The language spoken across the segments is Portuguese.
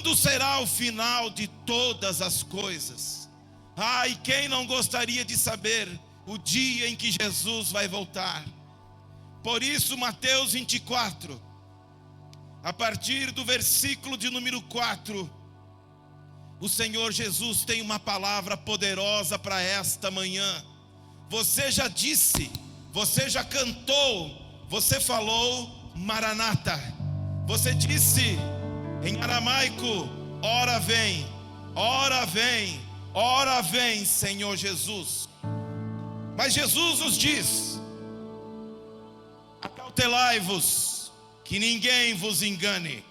Quando será o final de todas as coisas? E quem não gostaria de saber o dia em que Jesus vai voltar? Por isso, Mateus 24, a partir do versículo de número 4, o Senhor Jesus tem uma palavra poderosa para esta manhã. Você já disse, você já cantou, você falou Maranata. Você disse em aramaico: ora vem, ora vem, ora vem, Senhor Jesus. Mas Jesus nos diz: acautelai-vos, que ninguém vos engane,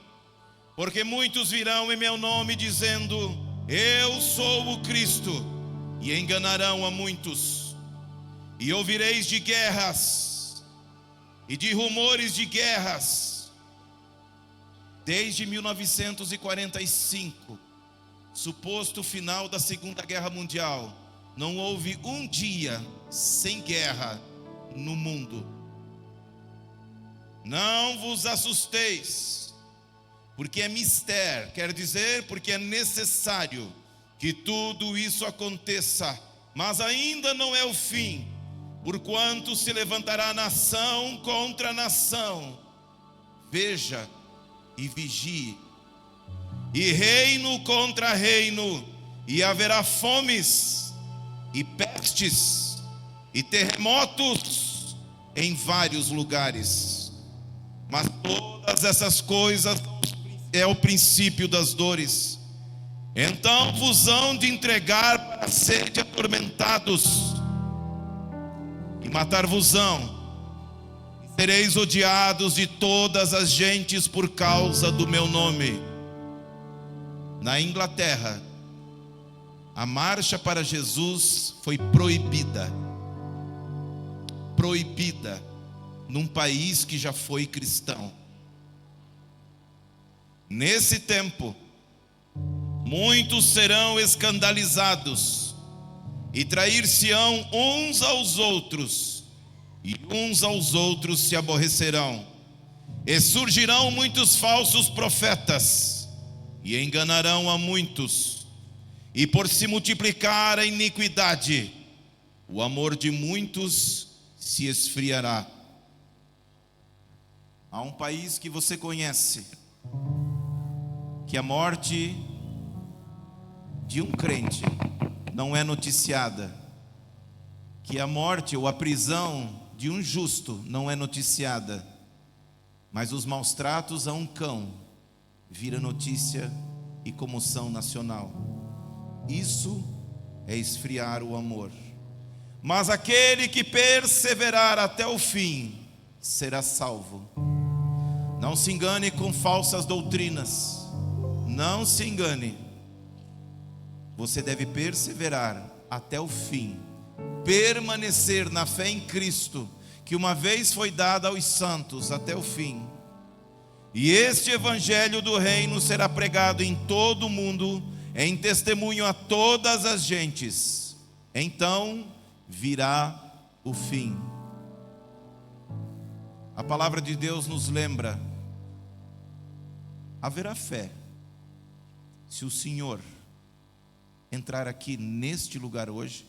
porque muitos virão em meu nome dizendo: eu sou o Cristo, e enganarão a muitos. E ouvireis de guerras e de rumores de guerras. Desde 1945, suposto final da Segunda Guerra Mundial, não houve um dia sem guerra no mundo. Não vos assusteis, porque é mister, quer dizer, porque é necessário que tudo isso aconteça, mas ainda não é o fim, porquanto se levantará nação contra nação. Veja e vigie, e reino contra reino, e haverá fomes, e pestes, e terremotos em vários lugares. Mas todas essas coisas é o princípio das dores. Então vos hão de entregar para serem atormentados, e matar-vos-ão, e sereis odiados de todas as gentes por causa do meu nome. Na Inglaterra, a marcha para Jesus foi proibida. Proibida, num país que já foi cristão. Nesse tempo, muitos serão escandalizados, e trair-se-ão uns aos outros, e uns aos outros se aborrecerão. E surgirão muitos falsos profetas, e enganarão a muitos. E por se multiplicar a iniquidade, o amor de muitos se esfriará. Há um país que você conhece, que a morte de um crente não é noticiada, que a morte ou a prisão de um justo não é noticiada, mas os maus tratos a um cão vira notícia e comoção nacional. Isso é esfriar o amor. Mas aquele que perseverar até o fim será salvo. Não se engane com falsas doutrinas. Não se engane. Você deve perseverar até o fim, permanecer na fé em Cristo, que uma vez foi dada aos santos, até o fim. E este evangelho do reino será pregado em todo o mundo, em testemunho a todas as gentes. Então virá o fim. A palavra de Deus nos lembra: haverá fé se o Senhor entrar aqui neste lugar hoje.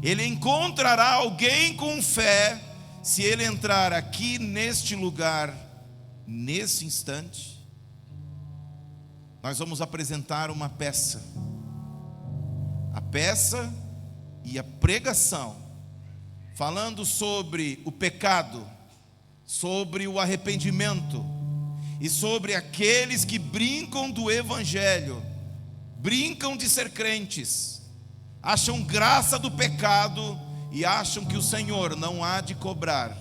Ele encontrará alguém com fé se ele entrar aqui neste lugar, nesse instante. Nós vamos apresentar uma peça, a peça e a pregação, falando sobre o pecado, sobre o arrependimento e sobre aqueles que brincam do evangelho, brincam de ser crentes, acham graça do pecado e acham que o Senhor não há de cobrar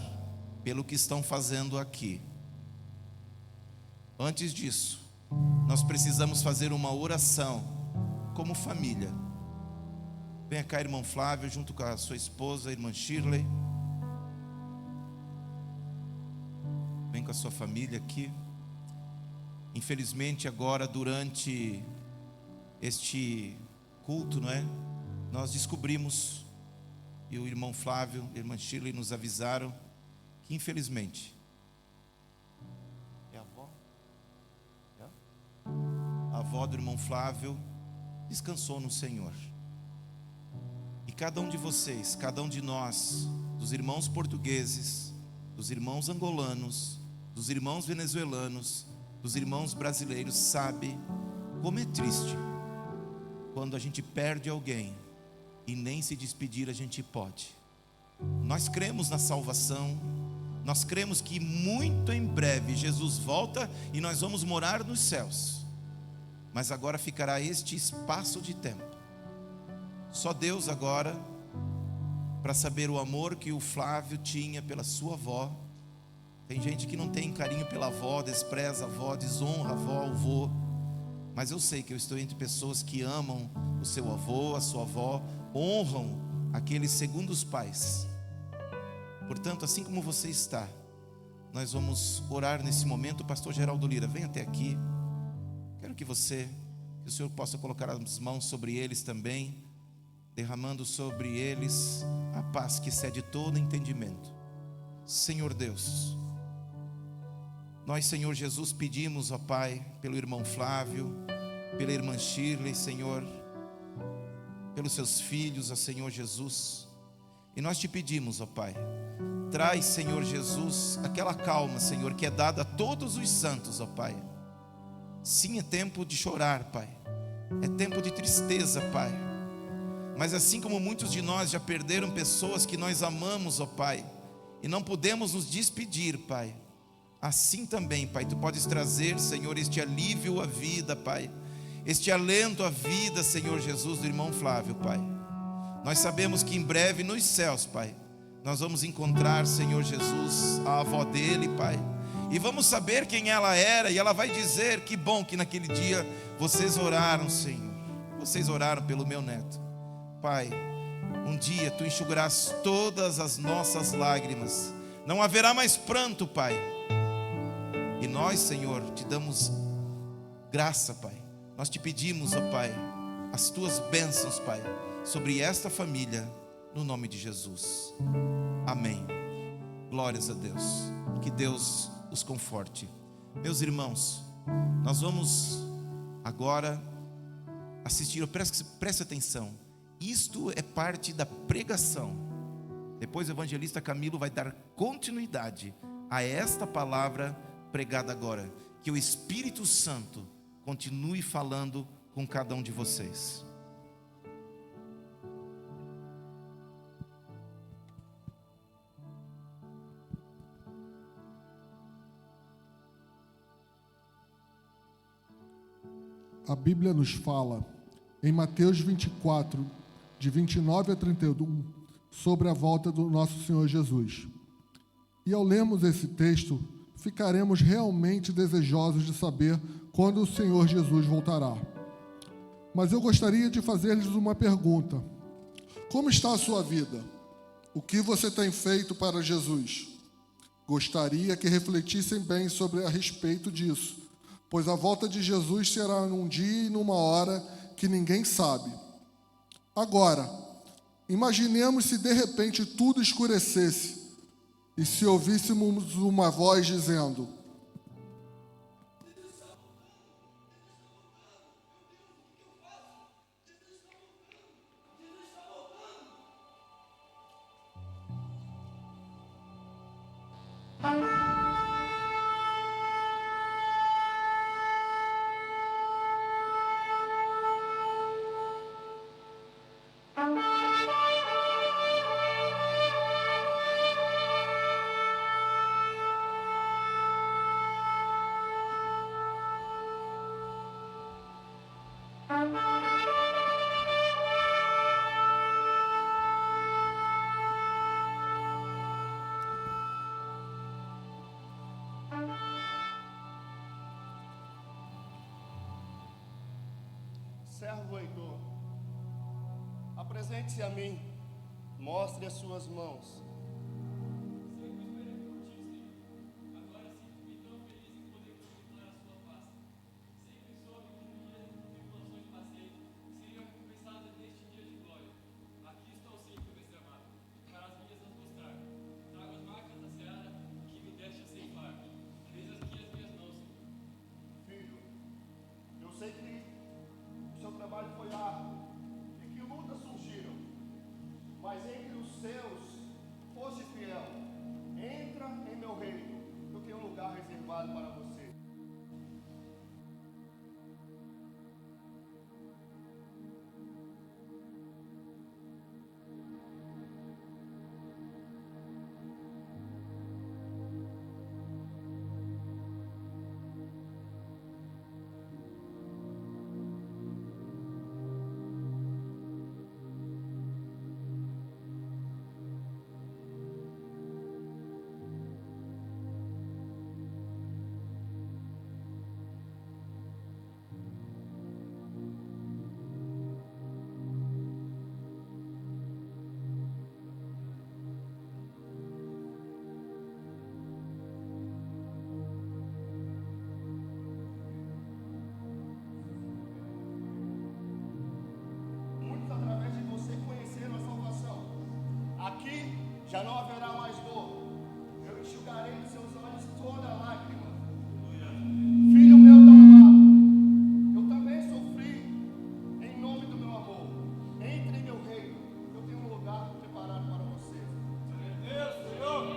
pelo que estão fazendo aqui. Antes disso, nós precisamos fazer uma oração como família. Venha cá, irmão Flávio, junto com a sua esposa, a irmã Shirley. Vem com a sua família aqui. Infelizmente agora, durante este culto, não é? Nós descobrimos, e o irmão Flávio e a irmã Shirley nos avisaram, que infelizmente... É a avó? É? a avó do irmão Flávio, descansou no Senhor. E cada um de vocês, cada um de nós, dos irmãos portugueses, dos irmãos angolanos, dos irmãos venezuelanos, dos irmãos brasileiros, sabe como é triste quando a gente perde alguém e nem se despedir a gente pode. Nós cremos na salvação, nós cremos que muito em breve Jesus volta e nós vamos morar nos céus, mas agora ficará este espaço de tempo. Só Deus agora, para saber o amor que o Flávio tinha pela sua avó. Tem gente que não tem carinho pela avó, despreza a avó, desonra a avó, o vô. Mas eu sei que eu estou entre pessoas que amam o seu avô, a sua avó, honram aqueles segundos pais. Portanto, assim como você está, nós vamos orar nesse momento. O pastor Geraldo Lira, vem até aqui. Quero que o Senhor possa colocar as mãos sobre eles também, derramando sobre eles a paz que excede todo entendimento. Senhor Deus, nós, Senhor Jesus, pedimos, ó Pai, pelo irmão Flávio, pela irmã Shirley, Senhor, pelos seus filhos, ó Senhor Jesus. E nós te pedimos, ó Pai, traz, Senhor Jesus, aquela calma, Senhor, que é dada a todos os santos, ó Pai. Sim, é tempo de chorar, Pai, é tempo de tristeza, Pai, mas assim como muitos de nós já perderam pessoas que nós amamos, ó Pai, e não podemos nos despedir, Pai, assim também, Pai, Tu podes trazer, Senhor, este alívio à vida, Pai, este alento à vida, Senhor Jesus, do irmão Flávio, Pai. Nós sabemos que em breve nos céus, Pai, nós vamos encontrar, Senhor Jesus, a avó dele, Pai, e vamos saber quem ela era, e ela vai dizer: que bom que naquele dia vocês oraram, Senhor, vocês oraram pelo meu neto. Pai, um dia Tu enxugarás todas as nossas lágrimas, não haverá mais pranto, Pai. E nós, Senhor, Te damos graça, Pai. Nós Te pedimos, ó Pai, as Tuas bênçãos, Pai, sobre esta família, no nome de Jesus. Amém. Glórias a Deus. Que Deus os conforte. Meus irmãos, nós vamos agora assistir, preste atenção. Isto é parte da pregação. Depois o evangelista Camilo vai dar continuidade a esta palavra pregada agora. Que o Espírito Santo continue falando com cada um de vocês. A Bíblia nos fala em Mateus 24, de 29 a 31, sobre a volta do nosso Senhor Jesus. E ao lermos esse texto, ficaremos realmente desejosos de saber quando o Senhor Jesus voltará. Mas eu gostaria de fazer-lhes uma pergunta. Como está a sua vida? O que você tem feito para Jesus? Gostaria que refletissem bem a respeito disso, pois a volta de Jesus será num dia e numa hora que ninguém sabe. Agora, imaginemos se de repente tudo escurecesse e se ouvíssemos uma voz dizendo: Servo Heitor, apresente-se a mim, mostre as suas mãos. Sei que mas entre os seus foste fiel. Entra em meu reino, eu tenho um lugar reservado para você. Através de você conhecer a salvação, aqui já não haverá mais dor. Eu enxugarei dos seus olhos toda lágrima. Filho meu tão amado, eu também sofri em nome do meu amor. Entre em meu reino, eu tenho um lugar preparado para você. Deus, Senhor.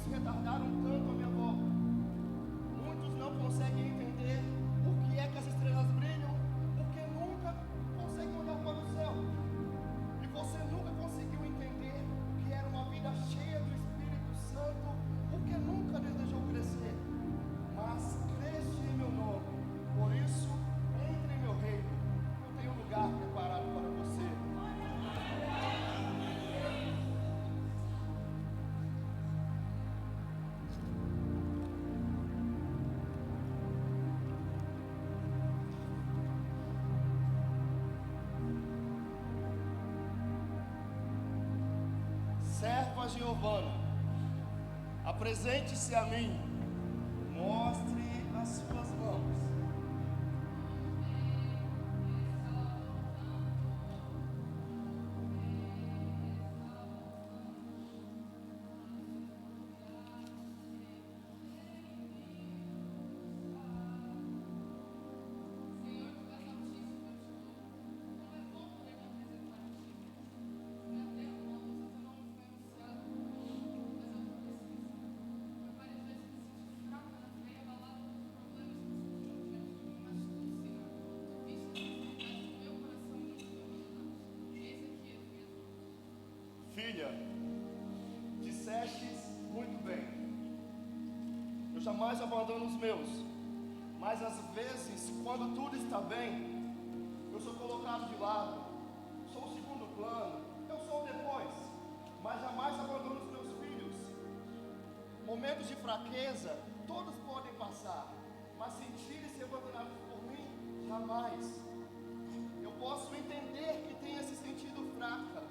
Retardaram tanto a minha volta. Muitos não conseguem entender por que é que as estrelas brilham, porque nunca conseguem olhar para o céu. E você nunca conseguiu entender o que era uma vida cheia do Espírito Santo, porque nunca desejou crescer. Mas cresce em meu nome. Por isso, entre em meu reino. Eu tenho um lugar preparado para você. Serva Giovana, apresente-se a mim, mostre as suas mãos. Filha, dissestes muito bem. Eu jamais abandono os meus, mas às vezes, quando tudo está bem, eu sou colocado de lado, sou o segundo plano, eu sou o depois, mas jamais abandono os meus filhos. Momentos de fraqueza, todos podem passar, mas sentirem-se abandonados por mim, jamais. Eu posso entender que tenha se sentido fraca,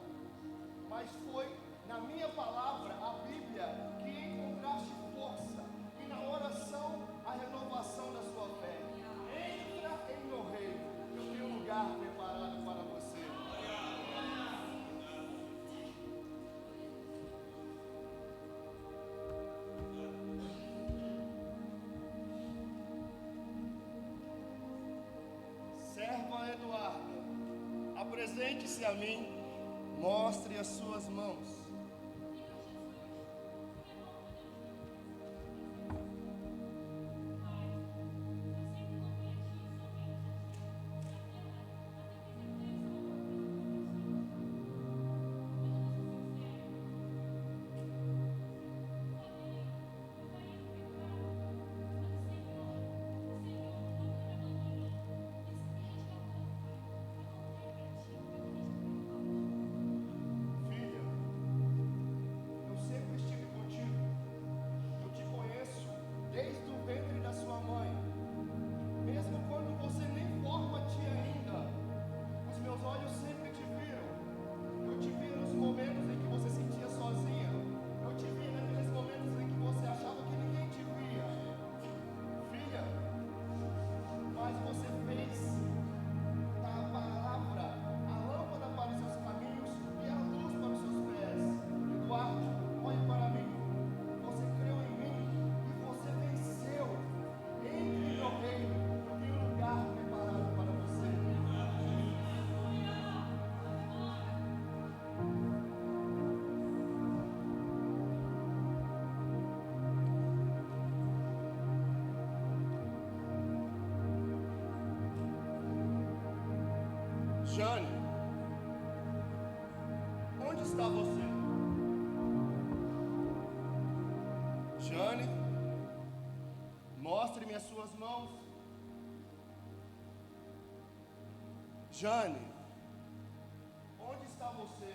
mas foi na minha palavra, a Bíblia, que encontraste força e na oração a renovação da sua fé. Entra em meu reino, eu tenho um lugar preparado para você. Serva Eduarda, apresente-se a mim, mostre as suas mãos. Jane, onde está você? Jane, mostre-me as suas mãos. Jane, onde está você?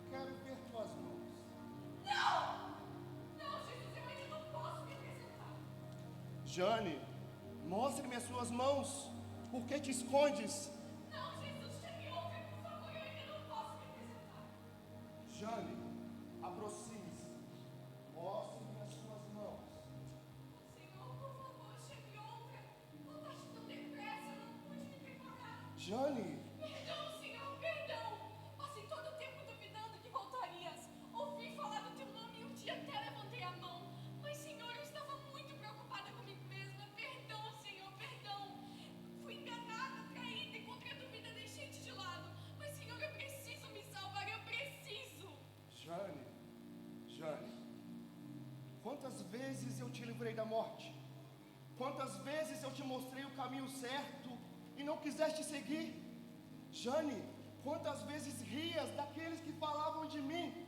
Quero ver tuas mãos. Não, Jesus, eu ainda não posso me apresentar. Jane, mostre-me as suas mãos. Por que te escondes? Não, Jesus, chame outra, por favor, eu ainda não posso me apresentar. Jane, aproxime-se. Mostre-me as suas mãos. Senhor, por favor, chame outra. Voltaste tão depressa, eu não pude me preparar. Jane, Perdão, Senhor, perdão. Passei todo o tempo duvidando que voltarias. Ouvi falar do teu nome e um dia até levantei a mão. Mas, Senhor, eu estava muito preocupada comigo mesma. Perdão, Senhor, perdão. Fui enganada, traída e contra a dúvida deixei-te de lado. Mas, Senhor, eu preciso me salvar, eu preciso. Jane, quantas vezes eu te livrei da morte? Quantas vezes eu te mostrei o caminho certo e não quiseste seguir? Jane, quantas vezes rias daqueles que falavam de mim?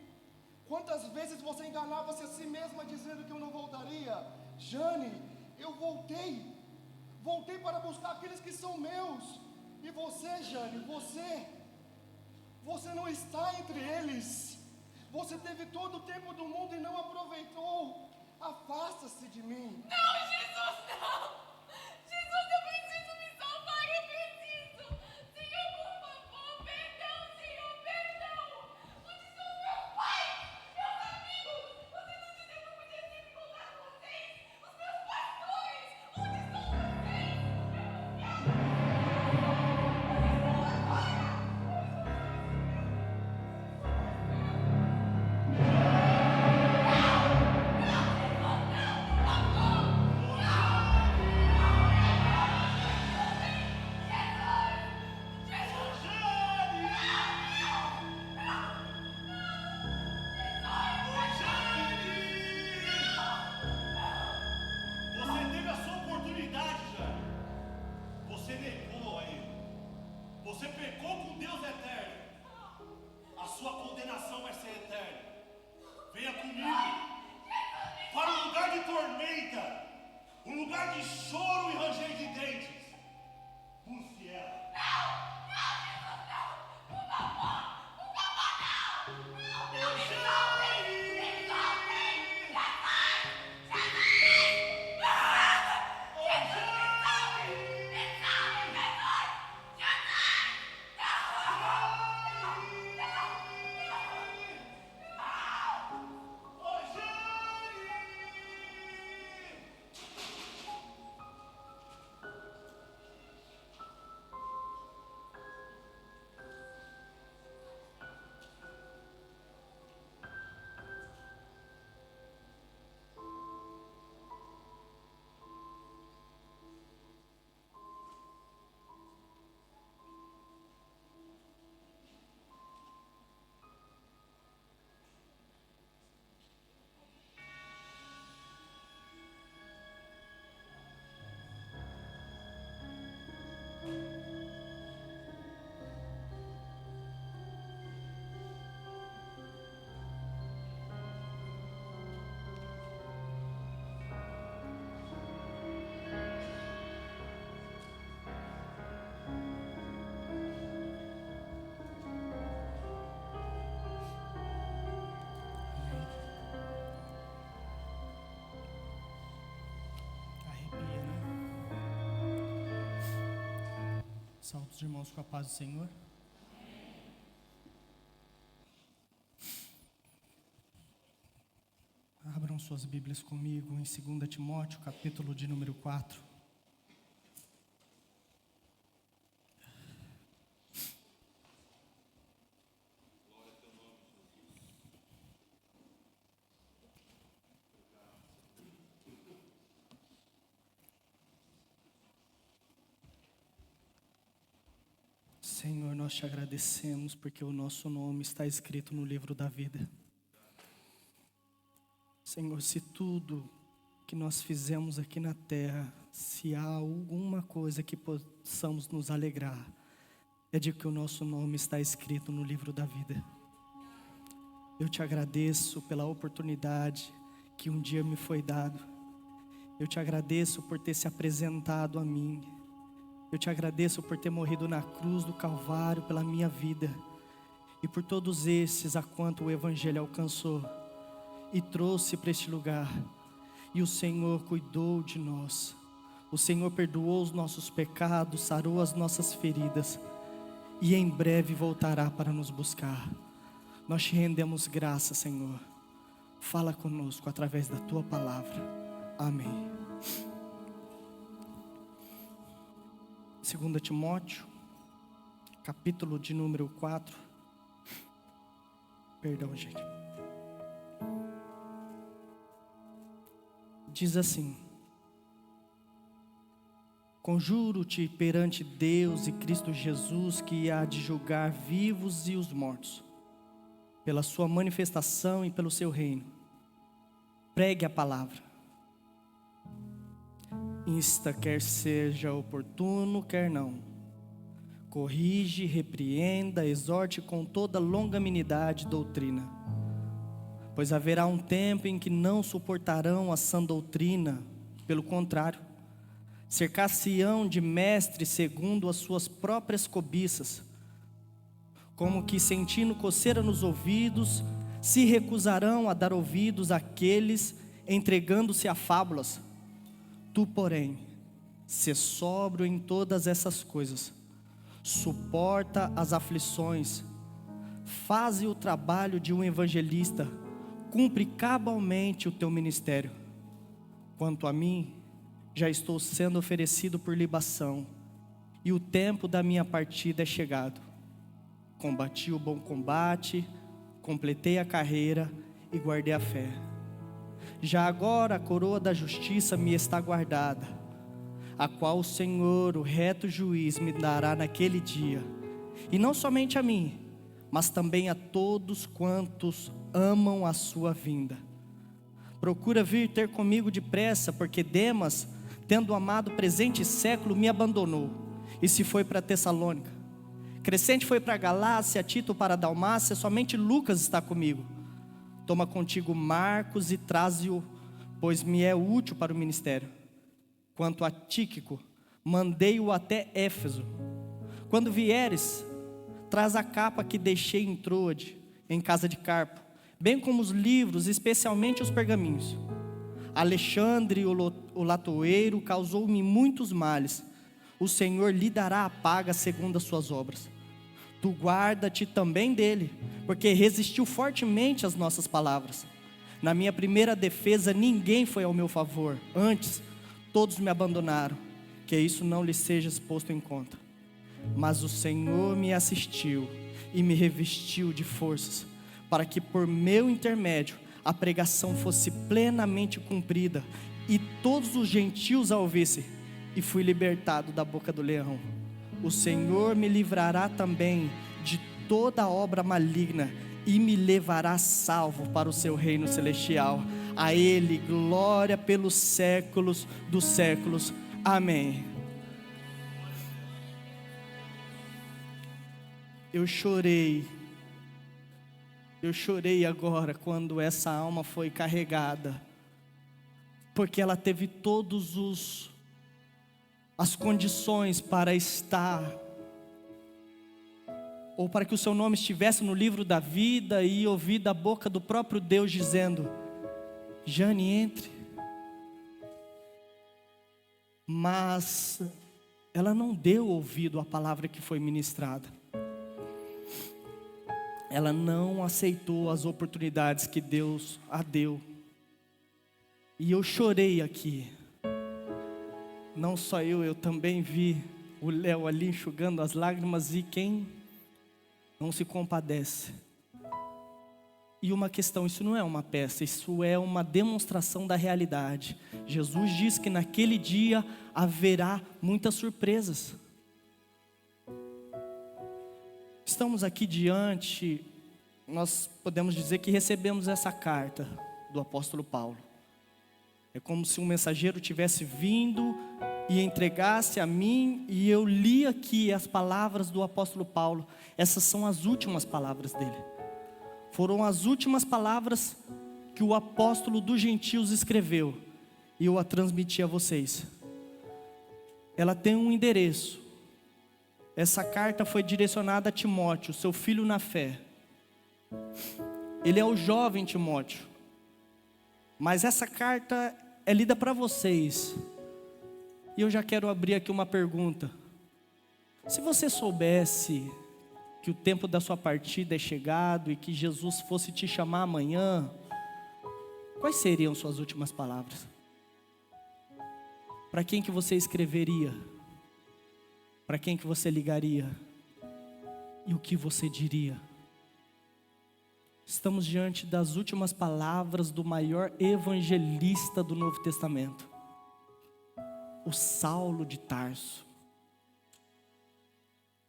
Quantas vezes você enganava-se a si mesma dizendo que eu não voltaria? Jane, eu voltei para buscar aqueles que são meus. E você, Jane, você não está entre eles. Você teve todo o tempo do mundo e não aproveitou. Afasta-se de mim. Não, Jesus, não! Jesus, eu preciso me salvar, eu preciso! Senhor, por favor, perdão, Senhor, perdão! Onde estão meus pais? Meus amigos? Você não disse que eu podia sempre contar com vocês? Os meus pastores? Onde estão vocês? Eu não quero! Onde estão agora? Você teve a sua oportunidade, Jane. Você negou a ele. Você pecou com Deus eterno. A sua condenação vai ser eterna. Venha comigo para um lugar de tormenta, um lugar de choro e ranger de dentes. Busque ela. Arrepia, né? Saúde os irmãos com a paz do Senhor. Abram suas Bíblias comigo em 2 Timóteo, capítulo de número 4. Senhor, nós te agradecemos porque o nosso nome está escrito no livro da vida. Senhor, se tudo que nós fizemos aqui na terra, se há alguma coisa que possamos nos alegrar, é de que o nosso nome está escrito no livro da vida. Eu te agradeço pela oportunidade que um dia me foi dado. Eu te agradeço por ter se apresentado a mim. Eu te agradeço por ter morrido na cruz do Calvário pela minha vida. E por todos esses a quanto o Evangelho alcançou e trouxe para este lugar. E o Senhor cuidou de nós. O Senhor perdoou os nossos pecados, sarou as nossas feridas. E em breve voltará para nos buscar. Nós te rendemos graças, Senhor. Fala conosco através da tua palavra. Amém. 2 Timóteo, capítulo de número 4. Perdão, gente. Diz assim: conjuro-te perante Deus e Cristo Jesus, que há de julgar vivos e os mortos, pela sua manifestação e pelo seu reino. Pregue a palavra. Insta, quer seja oportuno, quer não. Corrige, repreenda, exorte com toda longanimidade e doutrina. Pois haverá um tempo em que não suportarão a sã doutrina, pelo contrário, cercar-se-ão de mestres segundo as suas próprias cobiças, como que sentindo coceira nos ouvidos, se recusarão a dar ouvidos àqueles, entregando-se a fábulas. Tu, porém, sê sóbrio em todas essas coisas, suporta as aflições, faze o trabalho de um evangelista, cumpre cabalmente o teu ministério. Quanto a mim, já estou sendo oferecido por libação, e o tempo da minha partida é chegado. Combati o bom combate, completei a carreira e guardei a fé. Já agora a coroa da justiça me está guardada, a qual o Senhor, o reto juiz, me dará naquele dia. E não somente a mim, mas também a todos quantos amam a sua vinda. Procura vir ter comigo depressa, porque Demas, tendo amado o presente século, me abandonou e se foi para Tessalônica. Crescente foi para a Galácia, Tito para a Dalmácia, somente Lucas está comigo. Toma contigo Marcos e traze-o, pois me é útil para o ministério. Quanto a Tíquico, mandei-o até Éfeso. Quando vieres, traz a capa que deixei em Troade, em casa de Carpo, bem como os livros, especialmente os pergaminhos. Alexandre, o latoeiro, causou-me muitos males. O Senhor lhe dará a paga segundo as suas obras. Tu guarda-te também dele, porque resistiu fortemente às nossas palavras. Na minha primeira defesa, ninguém foi ao meu favor. Antes, todos me abandonaram. Que isso não lhe seja posto em conta. Mas o Senhor me assistiu e me revestiu de forças, para que por meu intermédio a pregação fosse plenamente cumprida e todos os gentios a ouvissem. E fui libertado da boca do leão. O Senhor me livrará também de toda obra maligna e me levará salvo para o seu reino celestial. A Ele glória pelos séculos dos séculos. Amém. Eu chorei agora quando essa alma foi carregada, porque ela teve todos as condições para estar, ou para que o seu nome estivesse no livro da vida, e ouvir da boca do próprio Deus dizendo: Jane, entre. Mas ela não deu ouvido à palavra que foi ministrada. Ela não aceitou as oportunidades que Deus a deu. E eu chorei aqui. Não só eu também vi o Léo ali enxugando as lágrimas, e quem não se compadece. E uma questão, isso não é uma peça, isso é uma demonstração da realidade. Jesus diz que naquele dia haverá muitas surpresas. Estamos aqui diante, nós podemos dizer que recebemos essa carta do apóstolo Paulo. É como se um mensageiro tivesse vindo e entregasse a mim, e eu li aqui as palavras do apóstolo Paulo. Essas são as últimas palavras dele. Foram as últimas palavras que o apóstolo dos gentios escreveu, e eu a transmiti a vocês. Ela tem um endereço. Essa carta foi direcionada a Timóteo, seu filho na fé. Ele é o jovem Timóteo. Mas essa carta é lida para vocês. E eu já quero abrir aqui uma pergunta. Se você soubesse que o tempo da sua partida é chegado e que Jesus fosse te chamar amanhã, quais seriam suas últimas palavras? Para quem que você escreveria? Para quem que você ligaria? E o que você diria? Estamos diante das últimas palavras do maior evangelista do Novo Testamento, o Saulo de Tarso.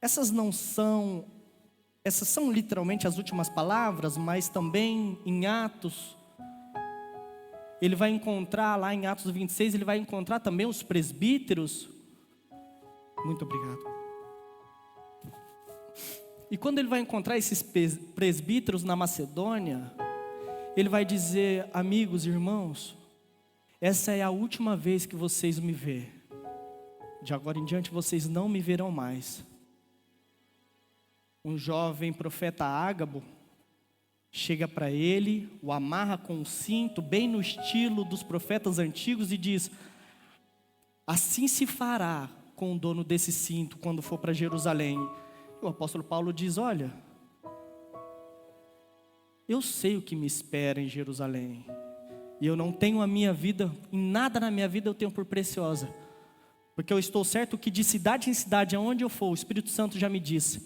Essas são literalmente as últimas palavras, mas também em Atos, ele vai encontrar lá em Atos 26, ele vai encontrar também os presbíteros. Muito obrigado. E quando ele vai encontrar esses presbíteros na Macedônia, ele vai dizer: amigos, irmãos, essa é a última vez que vocês me vê. De agora em diante vocês não me verão mais. Um jovem profeta Ágabo chega para ele, o amarra com um cinto, bem no estilo dos profetas antigos, e diz: assim se fará com o dono desse cinto quando for para Jerusalém. E o apóstolo Paulo diz: olha, eu sei o que me espera em Jerusalém, e eu não tenho a minha vida, em nada na minha vida eu tenho por preciosa, porque eu estou certo que de cidade em cidade, aonde eu for, o Espírito Santo já me disse: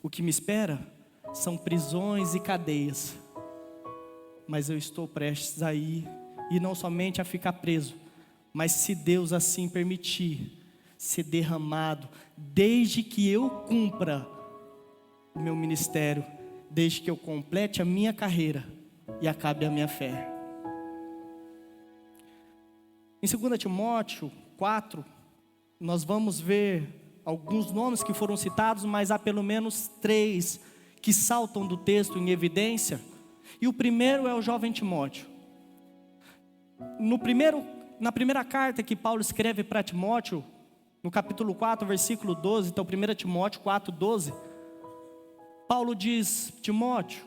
o que me espera são prisões e cadeias. Mas eu estou prestes a ir, e não somente a ficar preso, mas se Deus assim permitir, ser derramado, desde que eu cumpra o meu ministério, desde que eu complete a minha carreira e acabe a minha fé. Em 2 Timóteo 4, nós vamos ver alguns nomes que foram citados, mas há pelo menos 3 que saltam do texto em evidência. E o primeiro é o jovem Timóteo. Na primeira carta que Paulo escreve para Timóteo, no capítulo 4, versículo 12, então 1 Timóteo 4, 12, Paulo diz: Timóteo,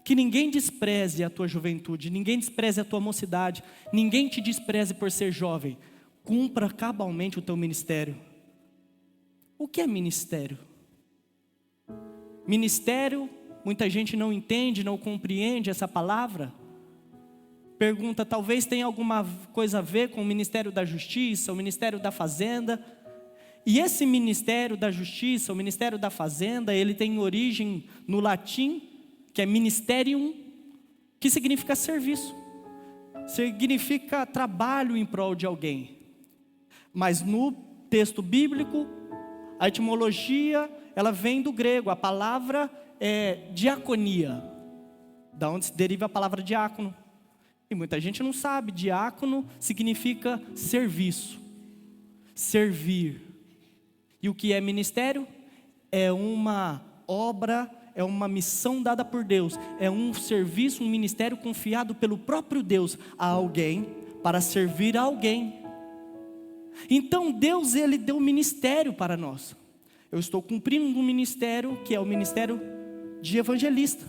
que ninguém despreze a tua juventude, ninguém despreze a tua mocidade, ninguém te despreze por ser jovem, cumpra cabalmente o teu ministério. O que é ministério? Ministério, muita gente não entende, não compreende essa palavra. Pergunta, talvez tenha alguma coisa a ver com o Ministério da Justiça, o Ministério da Fazenda. E esse Ministério da Justiça, o Ministério da Fazenda, ele tem origem no latim, que é ministerium, que significa serviço. Significa trabalho em prol de alguém. Mas no texto bíblico, a etimologia, ela vem do grego, a palavra é diaconia, da onde se deriva a palavra diácono. E muita gente não sabe, diácono significa serviço, servir. E o que é ministério? É uma obra, é uma missão dada por Deus, é um serviço, um ministério confiado pelo próprio Deus a alguém, para servir a alguém. Então Deus, ele deu ministério para nós. Eu estou cumprindo um ministério que é o ministério de evangelista.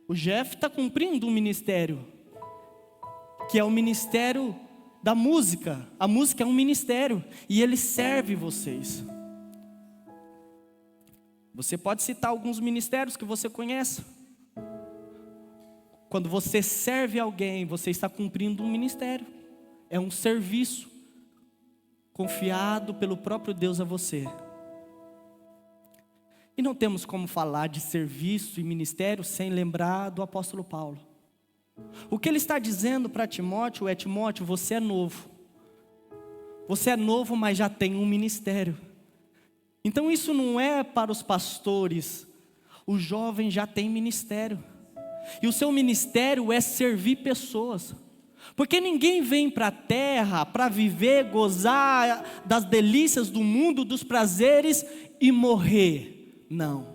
O Jeff está cumprindo um ministério que é o ministério da música. A música é um ministério e ele serve vocês. Você pode citar alguns ministérios que você conhece. Quando você serve alguém, você está cumprindo um ministério. É um serviço confiado pelo próprio Deus a você. E não temos como falar de serviço e ministério sem lembrar do apóstolo Paulo. O que ele está dizendo para Timóteo é: Timóteo, você é novo. Você é novo, mas já tem um ministério. Então isso não é para os pastores. O jovem já tem ministério. E o seu ministério é servir pessoas. Porque ninguém vem para a terra para viver, gozar das delícias do mundo, dos prazeres e morrer. Não.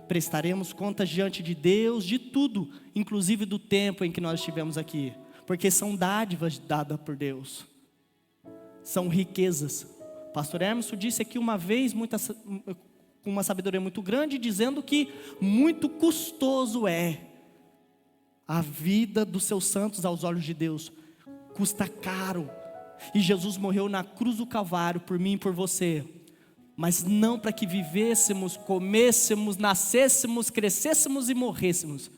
Prestaremos contas diante de Deus de tudo, inclusive do tempo em que nós estivemos aqui. Porque são dádivas dadas por Deus. São riquezas. Pastor Hermeson disse aqui uma vez, com uma sabedoria muito grande, dizendo que muito custoso é a vida dos seus santos aos olhos de Deus. Custa caro. E Jesus morreu na cruz do Calvário por mim e por você. Mas não para que vivêssemos, comêssemos, nascêssemos, crescêssemos e morrêssemos.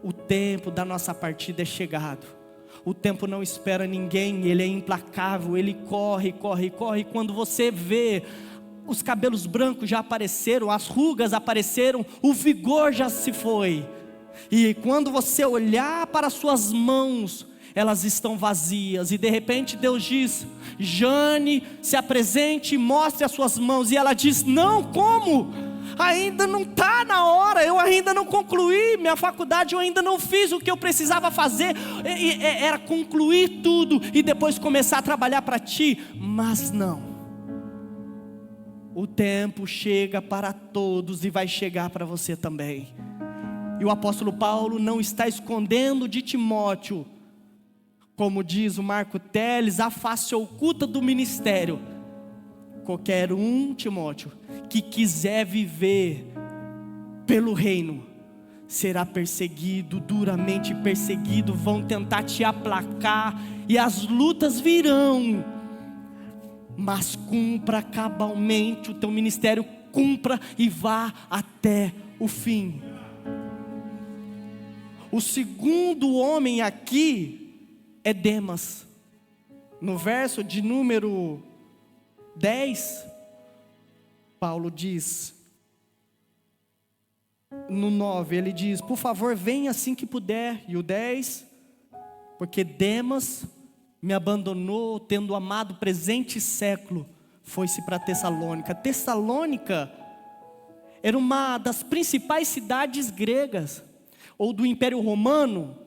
O tempo da nossa partida é chegado. O tempo não espera ninguém, ele é implacável, ele corre, corre, corre. Quando você vê, os cabelos brancos já apareceram, as rugas apareceram, o vigor já se foi. E quando você olhar para as suas mãos, elas estão vazias. E de repente Deus diz: Jane, se apresente e mostre as suas mãos. E ela diz: não, como? Ainda não está na hora, eu ainda não concluí minha faculdade, eu ainda não fiz o que eu precisava fazer. Era concluir tudo e depois começar a trabalhar para ti. Mas não, o tempo chega para todos e vai chegar para você também. E o apóstolo Paulo não está escondendo de Timóteo, como diz o Marco Teles, a face oculta do ministério. Qualquer um, Timóteo, que quiser viver pelo reino, será perseguido, duramente perseguido. Vão tentar te aplacar e as lutas virão. Mas cumpra cabalmente o teu ministério, cumpra e vá até o fim. O segundo homem aqui é Demas. No verso de número 10, Paulo diz, no 9, ele diz: por favor, venha assim que puder. E o 10, porque Demas me abandonou, tendo amado o presente século, foi-se para Tessalônica. Tessalônica era uma das principais cidades gregas, ou do Império Romano,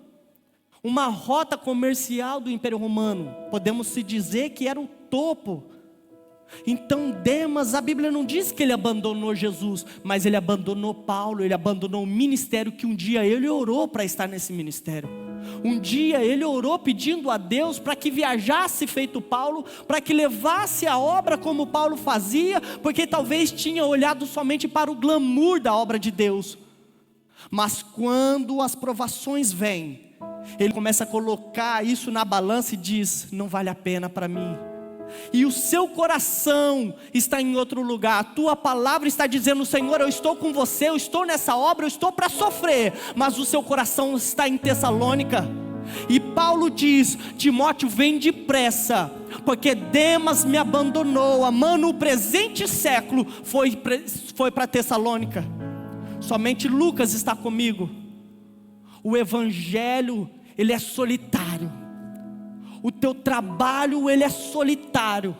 uma rota comercial do Império Romano. Podemos se dizer que era o topo. Então Demas, a Bíblia não diz que ele abandonou Jesus, mas ele abandonou Paulo, ele abandonou o ministério que um dia ele orou para estar nesse ministério. Um dia ele orou pedindo a Deus para que viajasse feito Paulo, para que levasse a obra como Paulo fazia, porque talvez tinha olhado somente para o glamour da obra de Deus. Mas quando as provações vêm, ele começa a colocar isso na balança e diz: não vale a pena para mim. E o seu coração está em outro lugar. A tua palavra está dizendo: Senhor, eu estou com você, eu estou nessa obra, eu estou para sofrer. Mas o seu coração está em Tessalônica. E Paulo diz: Timóteo, vem depressa, porque Demas me abandonou, amando o presente século, foi para Tessalônica. Somente Lucas está comigo. O evangelho, ele é solitário. O teu trabalho, ele é solitário.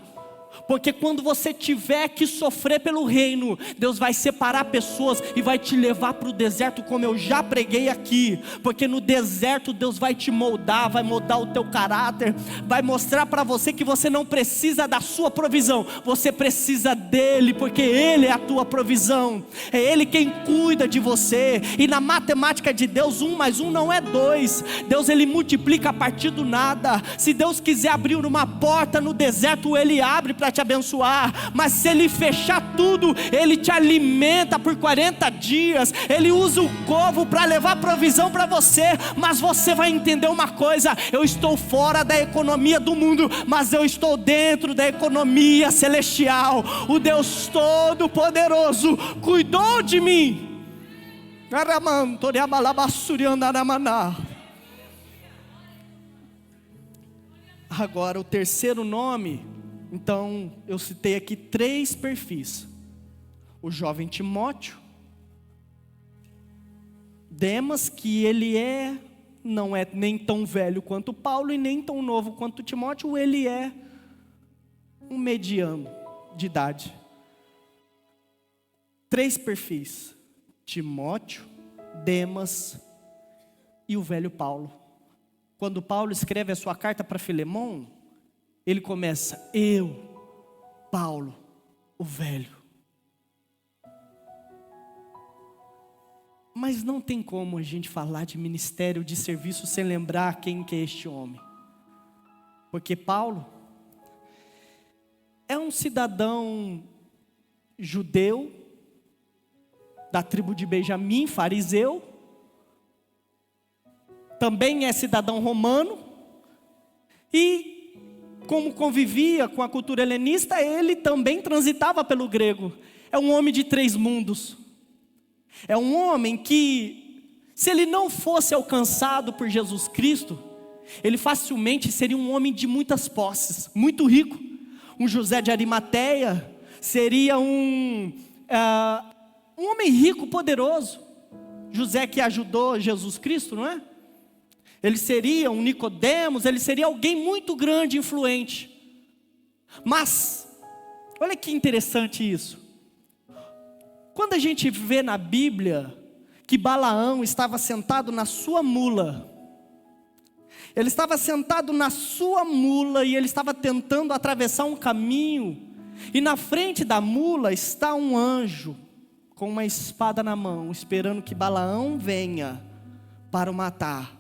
Porque quando você tiver que sofrer pelo reino, Deus vai separar pessoas e vai te levar para o deserto, como eu já preguei aqui. Porque no deserto Deus vai te moldar, vai moldar o teu caráter, vai mostrar para você que você não precisa da sua provisão, você precisa dele, porque ele é a tua provisão. É ele quem cuida de você. E na matemática de Deus, 1 mais 1 não é 2. Deus, ele multiplica a partir do nada. Se Deus quiser abrir uma porta no deserto, ele abre para te abençoar. Mas se ele fechar tudo, ele te alimenta por 40 dias. Ele usa o corvo para levar provisão para você. Mas você vai entender uma coisa: eu estou fora da economia do mundo, mas eu estou dentro da economia celestial. O Deus Todo-Poderoso cuidou de mim. Agora o terceiro nome. Então eu citei aqui 3 perfis: o jovem Timóteo, Demas, que ele não é nem tão velho quanto Paulo e nem tão novo quanto Timóteo, ele é um mediano de idade. 3 perfis: Timóteo, Demas e o velho Paulo. quando Paulo escreve a sua carta para Filemon, ele começa: eu, Paulo, o velho. Mas não tem como a gente falar de ministério, de serviço, sem lembrar quem que é este homem. Porque Paulo é um cidadão judeu, da tribo de Benjamim, fariseu. Também é cidadão romano. E como convivia com a cultura helenista, ele também transitava pelo grego. É um homem de 3 mundos. É um homem que, se ele não fosse alcançado por Jesus Cristo, ele facilmente seria um homem de muitas posses, muito rico. Um José de Arimateia seria um homem rico, poderoso. José que ajudou Jesus Cristo, não é? Ele seria um Nicodemos, ele seria alguém muito grande, influente. Mas, olha que interessante isso. Quando a gente vê na Bíblia que Balaão estava sentado na sua mula, ele estava sentado na sua mula e ele estava tentando atravessar um caminho, e na frente da mula está um anjo com uma espada na mão, esperando que Balaão venha para o matar.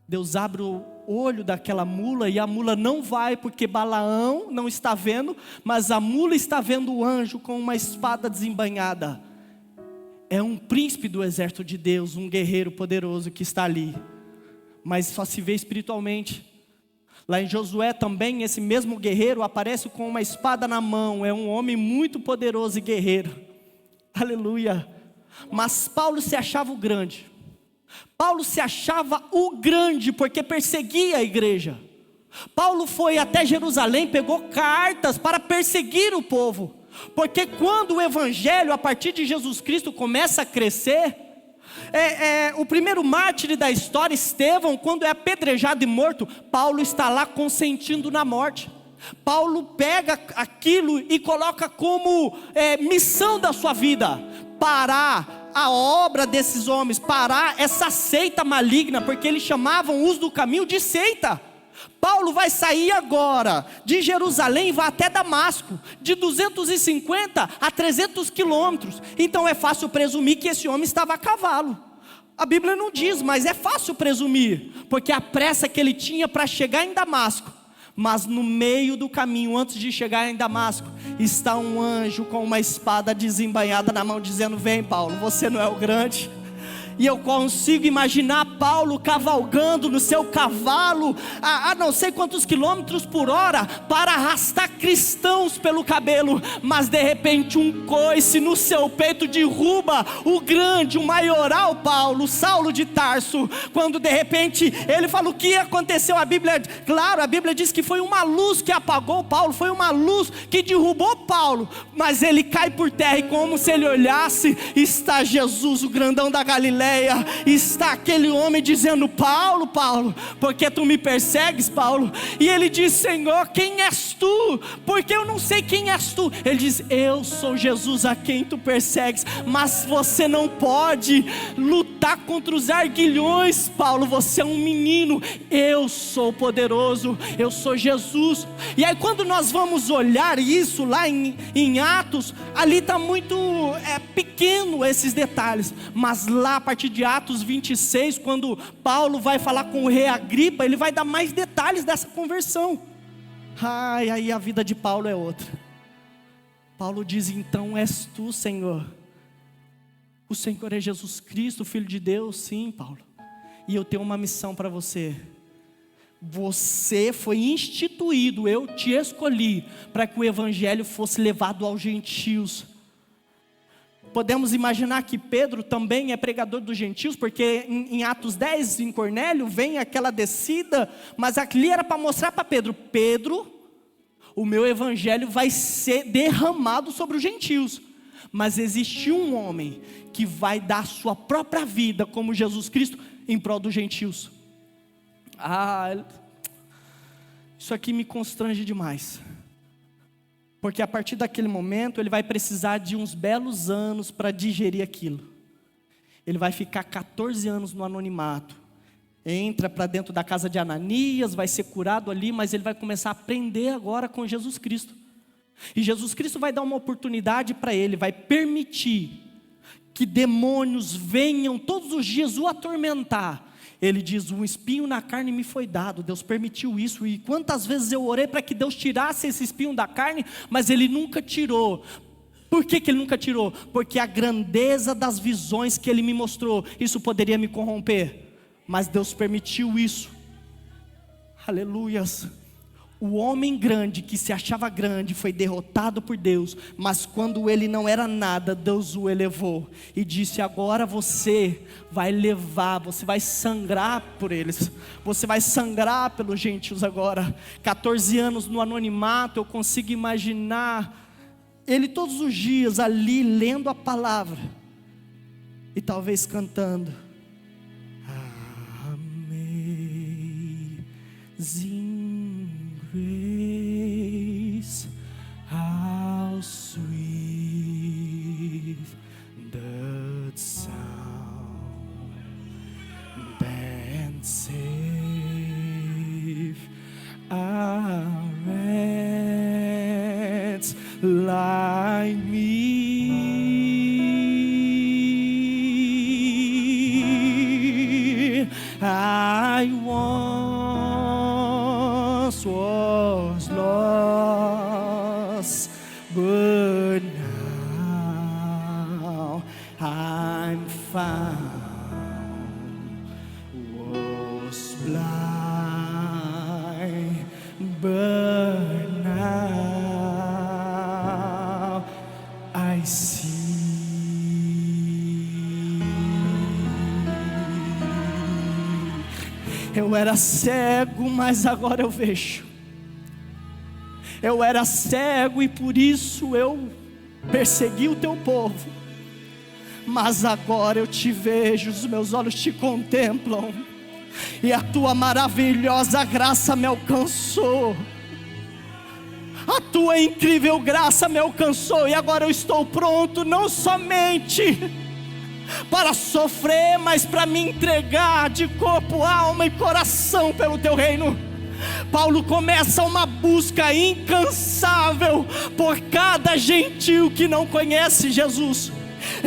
Deus abre o olho daquela mula e a mula não vai, porque Balaão não está vendo, mas a mula está vendo o anjo com uma espada desembainhada. É um príncipe do exército de Deus, um guerreiro poderoso que está ali, mas só se vê espiritualmente. Lá em Josué também, esse mesmo guerreiro aparece com uma espada na mão. É um homem muito poderoso e guerreiro. Aleluia. Mas Paulo se achava o grande. Paulo se achava o grande porque perseguia a igreja. Paulo foi até Jerusalém, pegou cartas para perseguir o povo. Porque quando o evangelho, a partir de Jesus Cristo, começa a crescer, o primeiro mártir da história, Estevão, quando é apedrejado e morto, Paulo está lá consentindo na morte. Paulo pega aquilo e coloca como missão da sua vida: parar a obra desses homens, parar essa seita maligna, porque eles chamavam os do caminho de seita. Paulo vai sair agora de Jerusalém e vai até Damasco, de 250 a 300 quilômetros. Então é fácil presumir que esse homem estava a cavalo. A Bíblia não diz, mas é fácil presumir, porque a pressa que ele tinha para chegar em Damasco. Mas no meio do caminho, antes de chegar em Damasco, está um anjo com uma espada desembainhada na mão, dizendo: vem, Paulo, você não é o grande. E eu consigo imaginar Paulo cavalgando no seu cavalo a não sei quantos quilômetros por hora, para arrastar cristãos pelo cabelo. Mas de repente um coice no seu peito derruba o grande, o maioral Paulo, Saulo de Tarso. Quando de repente ele fala: o que aconteceu? A Bíblia diz que foi uma luz que apagou Paulo, foi uma luz que derrubou Paulo. Mas ele cai por terra e, como se ele olhasse, está Jesus, o grandão da Galileia. Está aquele homem dizendo: Paulo, Paulo, por que tu me persegues, Paulo? E ele diz: Senhor, quem és tu? Porque eu não sei quem és tu. Ele diz: eu sou Jesus a quem tu persegues. Mas você não pode lutar contra os arguilhões, Paulo, você é um menino. Eu sou poderoso, eu sou Jesus. E aí quando nós vamos olhar isso lá em Atos, ali está muito pequeno esses detalhes. Mas lá a partir de Atos 26, quando Paulo vai falar com o rei Agripa, ele vai dar mais detalhes dessa conversão. Aí a vida de Paulo é outra. Paulo diz: então és tu, Senhor. O Senhor é Jesus Cristo, Filho de Deus. Sim, Paulo. E eu tenho uma missão para você. Você foi instituído, eu te escolhi para que o evangelho fosse levado aos gentios. Podemos imaginar que Pedro também é pregador dos gentios, porque em Atos 10, em Cornélio, vem aquela descida, mas ali era para mostrar para Pedro: Pedro, o meu evangelho vai ser derramado sobre os gentios. Mas existe um homem que vai dar a sua própria vida, como Jesus Cristo, em prol dos gentios. Isso aqui me constrange demais. Porque a partir daquele momento ele vai precisar de uns belos anos para digerir aquilo. Ele vai ficar 14 anos no anonimato. entra para dentro da casa de Ananias, vai ser curado ali, mas ele vai começar a aprender agora com Jesus Cristo. E Jesus Cristo vai dar uma oportunidade para ele, vai permitir que demônios venham todos os dias o atormentar. Ele diz: um espinho na carne me foi dado, Deus permitiu isso. E quantas vezes eu orei para que Deus tirasse esse espinho da carne, mas Ele nunca tirou. Por que Ele nunca tirou? Porque a grandeza das visões que Ele me mostrou, isso poderia me corromper, mas Deus permitiu isso. Aleluias. O homem grande, que se achava grande, foi derrotado por Deus, mas quando ele não era nada, Deus o elevou e disse: agora você vai levar, você vai sangrar por eles, você vai sangrar pelos gentios agora. 14 anos no anonimato, eu consigo imaginar ele todos os dias ali lendo a palavra e talvez cantando: Amazing Grace, how sweet the sound that saved a wretch like me. I once was lost, but now I'm found. Was blind, but now I see. Eu era cego, mas agora eu vejo. Eu era cego e por isso eu persegui o teu povo. Mas agora eu te vejo, os meus olhos te contemplam. E a tua maravilhosa graça me alcançou. A tua incrível graça me alcançou. E agora eu estou pronto, não somente para sofrer, mas para me entregar de corpo, alma e coração pelo teu reino. Paulo começa uma busca incansável por cada gentil que não conhece Jesus.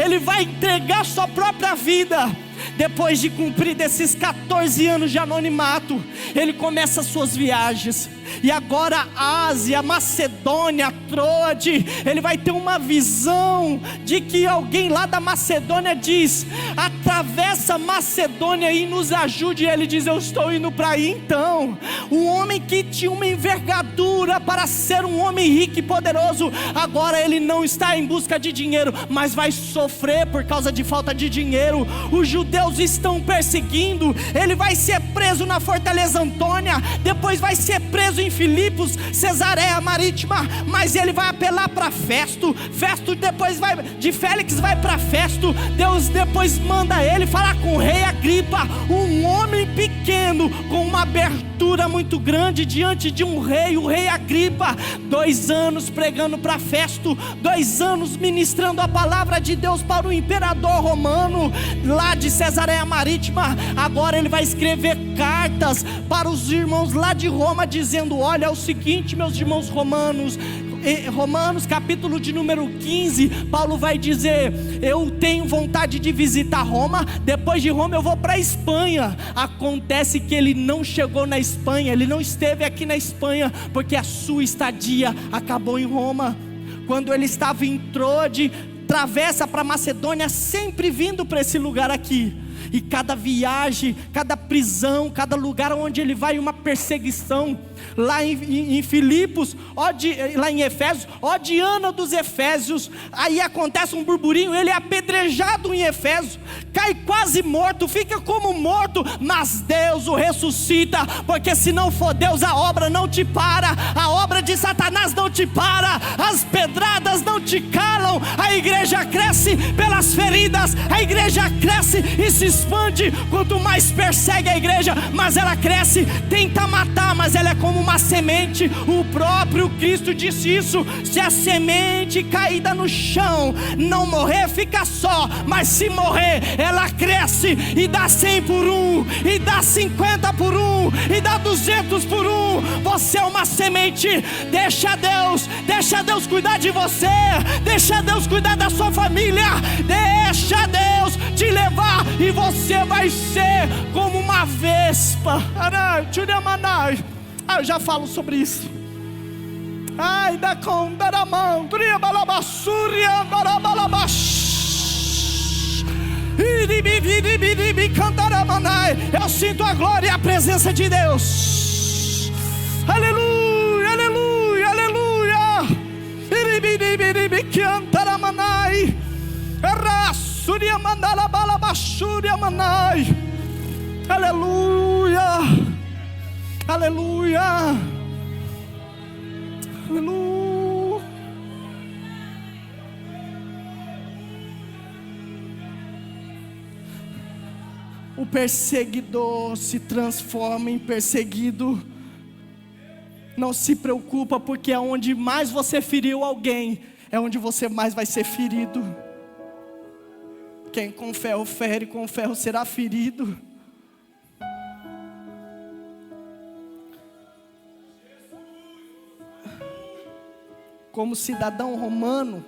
Ele vai entregar sua própria vida. Depois de cumprir desses 14 anos de anonimato, ele começa as suas viagens. E agora a Ásia, Macedônia, Troade, ele vai ter uma visão de que alguém lá da Macedônia diz: atravessa Macedônia e nos ajude. E ele diz: eu estou indo para aí. Então, um homem que tinha uma envergadura para ser um homem rico e poderoso, agora ele não está em busca de dinheiro, mas vai sofrer por causa de falta de dinheiro. Os judeus estão perseguindo. Ele vai ser preso na Fortaleza Antônia, depois vai ser preso em Filipos, Cesareia Marítima, mas ele vai apelar para Festo. Festo depois vai, de Félix vai para Festo. Deus depois manda ele falar com o rei Agripa, um homem pequeno com uma abertura muito grande diante de um rei, o rei Agripa. 2 anos pregando para Festo, 2 anos ministrando a palavra de Deus para o imperador romano lá de Cesareia Marítima. Agora ele vai escrever cartas para os irmãos lá de Roma, dizendo: olha, é o seguinte, meus irmãos romanos. Romanos capítulo de número 15, Paulo vai dizer: eu tenho vontade de visitar Roma. Depois de Roma eu vou para a Espanha. Acontece que ele não chegou na Espanha, ele não esteve aqui na Espanha, porque a sua estadia acabou em Roma. Quando ele estava em Troade, travessa para Macedônia, sempre vindo para esse lugar aqui. E cada viagem, cada prisão, cada lugar onde ele vai, uma perseguição. Lá em Filipos, lá em Efésios, Diana dos Efésios. Aí acontece um burburinho, ele é apedrejado em Efésios, cai quase morto, fica como morto, mas Deus o ressuscita, porque se não for Deus, a obra não te para, a obra de Satanás não te para, as pedradas não te calam. A igreja cresce pelas feridas, a igreja cresce e se expande, quanto mais persegue a igreja, mas ela cresce. Tenta matar, mas ela é como uma semente. O próprio Cristo disse isso: se a semente caída no chão não morrer, fica só, mas se morrer, ela cresce e dá 100 por 1, e dá 50 por 1, e dá 200 por 1. Você é uma semente. Deixa Deus cuidar de você, deixa Deus cuidar da sua família, deixa Deus te levar, e você vai ser como uma vespa. Eu já falo sobre isso. Ai, da conta da mão, eu sinto a glória e a presença de Deus. Aleluia, aleluia, aleluia. Aleluia, aleluia, aleluia. O perseguidor se transforma em perseguido. Não se preocupa, porque aonde mais você feriu alguém, é onde você mais vai ser ferido. Quem com ferro fere, com ferro será ferido. Como cidadão romano,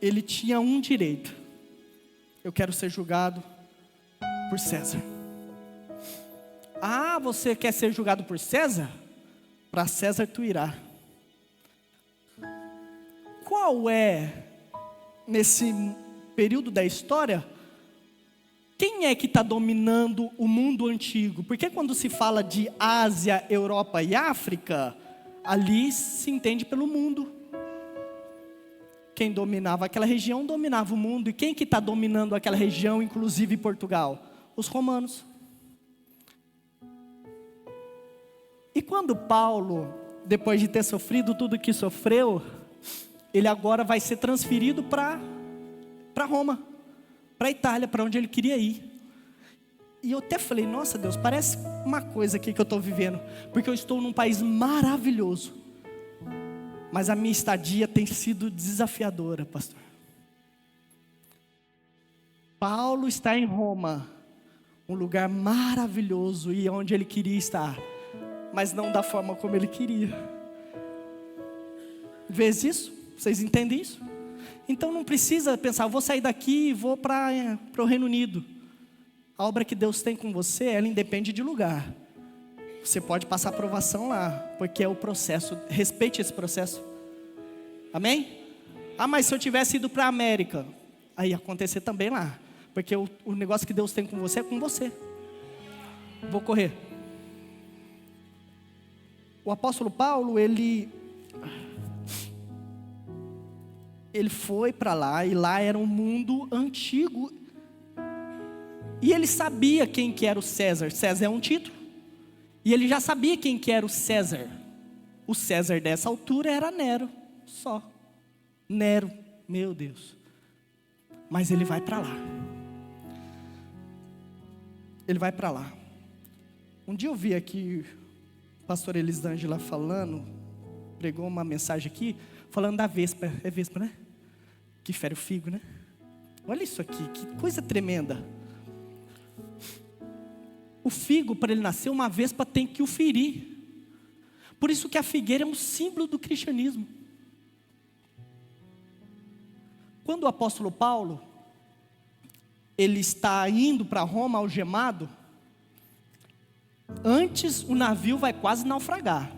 ele tinha um direito: eu quero ser julgado por César. Ah, você quer ser julgado por César? Para César tu irá. Qual é, nesse período da história, quem é que está dominando o mundo antigo? Porque quando se fala de Ásia, Europa e África, ali se entende pelo mundo. Quem dominava aquela região dominava o mundo. E quem que está dominando aquela região, inclusive Portugal? Os romanos. E quando Paulo, depois de ter sofrido tudo que sofreu, ele agora vai ser transferido para Roma, para a Itália, para onde ele queria ir. E eu até falei: nossa Deus, parece uma coisa aqui que eu estou vivendo, porque eu estou num país maravilhoso, mas a minha estadia tem sido desafiadora, pastor. Paulo está em Roma, um lugar maravilhoso e onde ele queria estar, mas não da forma como ele queria. Vês isso? Vocês entendem isso? Então não precisa pensar: vou sair daqui e vou para o Reino Unido. A obra que Deus tem com você, ela independe de lugar. Você pode passar provação lá, porque é o processo. Respeite esse processo. Amém? Ah, mas se eu tivesse ido para a América, aí ia acontecer também lá, porque o negócio que Deus tem com você é com você. Vou correr. O apóstolo Paulo, ele foi para lá, e lá era um mundo antigo, e ele sabia quem que era o César. César é um título, e ele já sabia quem que era o César. O César dessa altura era Nero, só. Nero, meu Deus. Mas ele vai para lá. Ele vai para lá. Um dia eu vi aqui o pastor Elisângela falando, pregou uma mensagem aqui, falando da vespa. É vespa, né? Que fere o figo, né? Olha isso aqui, que coisa tremenda. O figo, para ele nascer, uma vespa tem que o ferir. Por isso que a figueira é um símbolo do cristianismo. Quando o apóstolo Paulo, ele está indo para Roma algemado, antes o navio vai quase naufragar.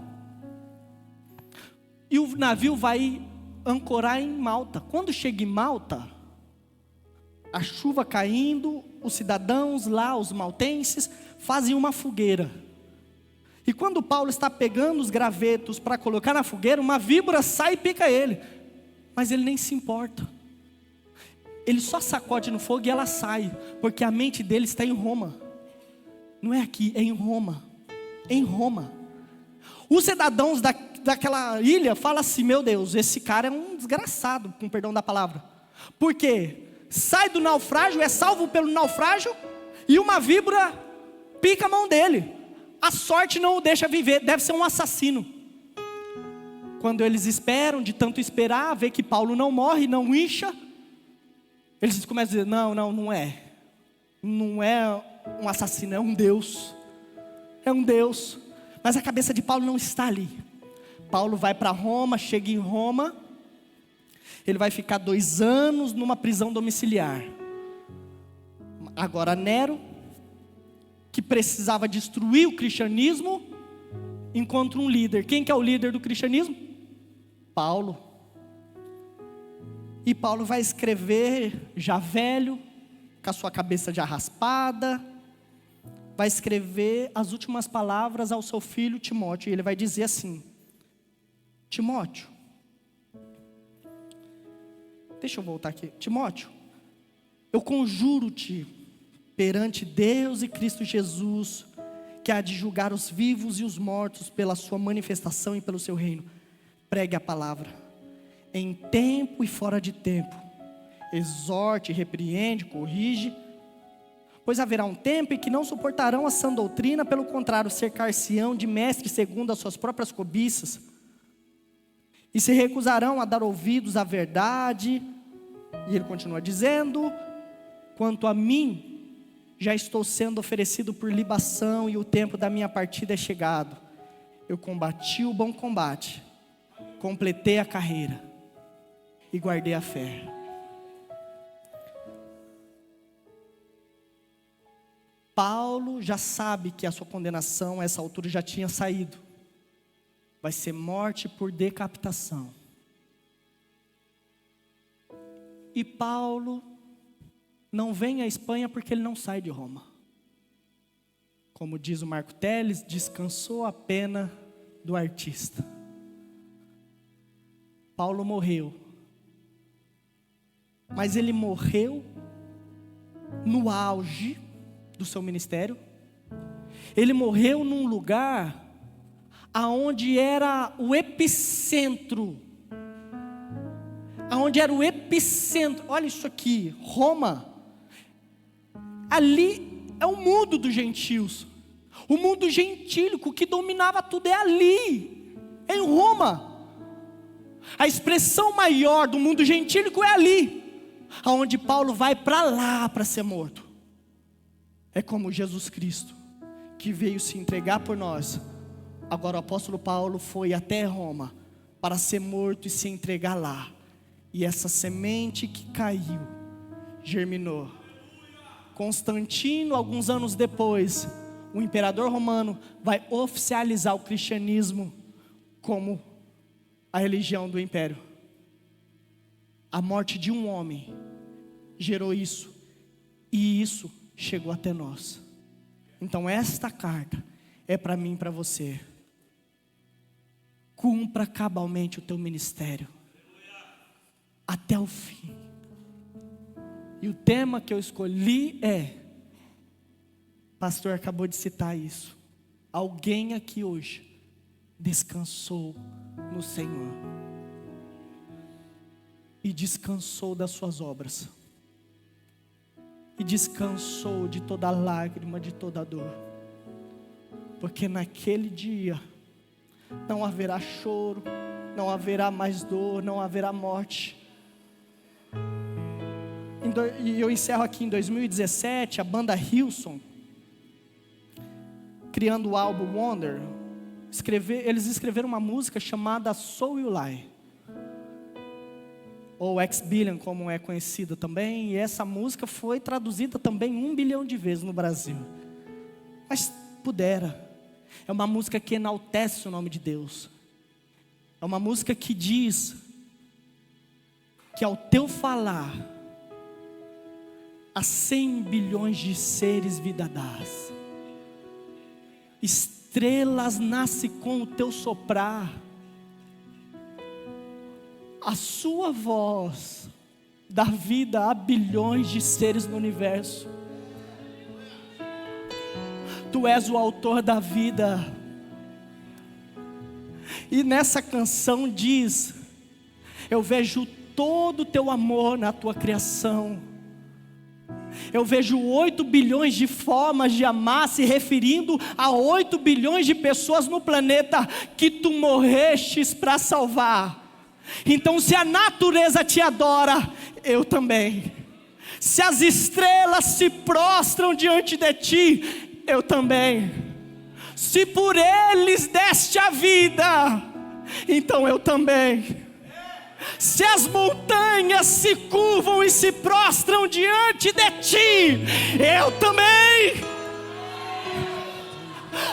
E o navio vai ancorar em Malta. Quando chega em Malta, a chuva caindo, os cidadãos lá, os maltenses, fazem uma fogueira. E quando Paulo está pegando os gravetos para colocar na fogueira, uma víbora sai e pica ele. Mas ele nem se importa. Ele só sacode no fogo e ela sai, porque a mente dele está em Roma. Não é aqui, é em Roma. Em Roma. Os cidadãos daquela ilha falam assim: meu Deus, esse cara é um desgraçado, com perdão da palavra. Por quê? sai do naufrágio, é salvo pelo naufrágio, e uma víbora pica a mão dele. A sorte não o deixa viver, deve ser um assassino. Quando eles esperam, de tanto esperar, vê que Paulo não morre, não incha, eles começam a dizer, não é. Não é um assassino, é um Deus. É um Deus. Mas a cabeça de Paulo não está ali. Paulo vai para Roma, chega em Roma, ele vai ficar 2 anos numa prisão domiciliar. Agora Nero, que precisava destruir o cristianismo, encontra um líder. Quem que é o líder do cristianismo? Paulo. E Paulo vai escrever, já velho, com a sua cabeça já raspada, vai escrever as últimas palavras ao seu filho Timóteo. E ele vai dizer assim: Timóteo, deixa eu voltar aqui. Timóteo, eu conjuro-te perante Deus e Cristo Jesus, que há de julgar os vivos e os mortos pela sua manifestação e pelo seu reino. Pregue a palavra, em tempo e fora de tempo. Exorte, repreende, corrige. Pois haverá um tempo em que não suportarão a sã doutrina, pelo contrário, cercar-se-ão de mestres segundo as suas próprias cobiças, e se recusarão a dar ouvidos à verdade. E ele continua dizendo: quanto a mim, já estou sendo oferecido por libação, e o tempo da minha partida é chegado. Eu combati o bom combate, completei a carreira e guardei a fé. Paulo já sabe que a sua condenação a essa altura já tinha saído. Vai ser morte por decapitação. E Paulo não vem à Espanha porque ele não sai de Roma. Como diz o Marco Teles, descansou a pena do artista. Paulo morreu. Mas ele morreu no auge do seu ministério. Ele morreu num lugar aonde era o epicentro. Aonde era o epicentro. Olha isso aqui, Roma. Ali é o mundo dos gentios. O mundo gentílico que dominava tudo é ali, em Roma. A expressão maior do mundo gentílico é ali, aonde Paulo vai para lá para ser morto. É como Jesus Cristo, que veio se entregar por nós. Agora o apóstolo Paulo foi até Roma para ser morto e se entregar lá. E essa semente que caiu, germinou. Constantino, alguns anos depois, o imperador romano vai oficializar o cristianismo como a religião do império. A morte de um homem gerou isso, e isso chegou até nós. Então esta carta é para mim e para você. Cumpra cabalmente o teu ministério até o fim. E o tema que eu escolhi é, o pastor acabou de citar isso, alguém aqui hoje descansou no Senhor e descansou das suas obras, e descansou de toda lágrima, de toda dor, porque naquele dia não haverá choro, não haverá mais dor, não haverá morte. E eu encerro aqui em 2017, a banda Hillsong, criando o álbum Wonder, eles escreveram uma música chamada So You Lie, ou X-Billion, como é conhecida também. E essa música foi traduzida também 1 bilhão de vezes no Brasil. Mas pudera. É uma música que enaltece o nome de Deus. É uma música que diz que ao teu falar, a 100 bilhões de seres vida dás. Estrelas nascem com o teu soprar. A sua voz dá vida a bilhões de seres no universo. Tu és o autor da vida. E nessa canção diz: eu vejo todo o teu amor na tua criação. Eu vejo 8 bilhões de formas de amar, se referindo a 8 bilhões de pessoas no planeta que tu morrestes para salvar. Então, se a natureza te adora, eu também. Se as estrelas se prostram diante de ti, eu também. Se por eles deste a vida, então eu também. Se as montanhas se curvam e se prostram diante de ti, eu também.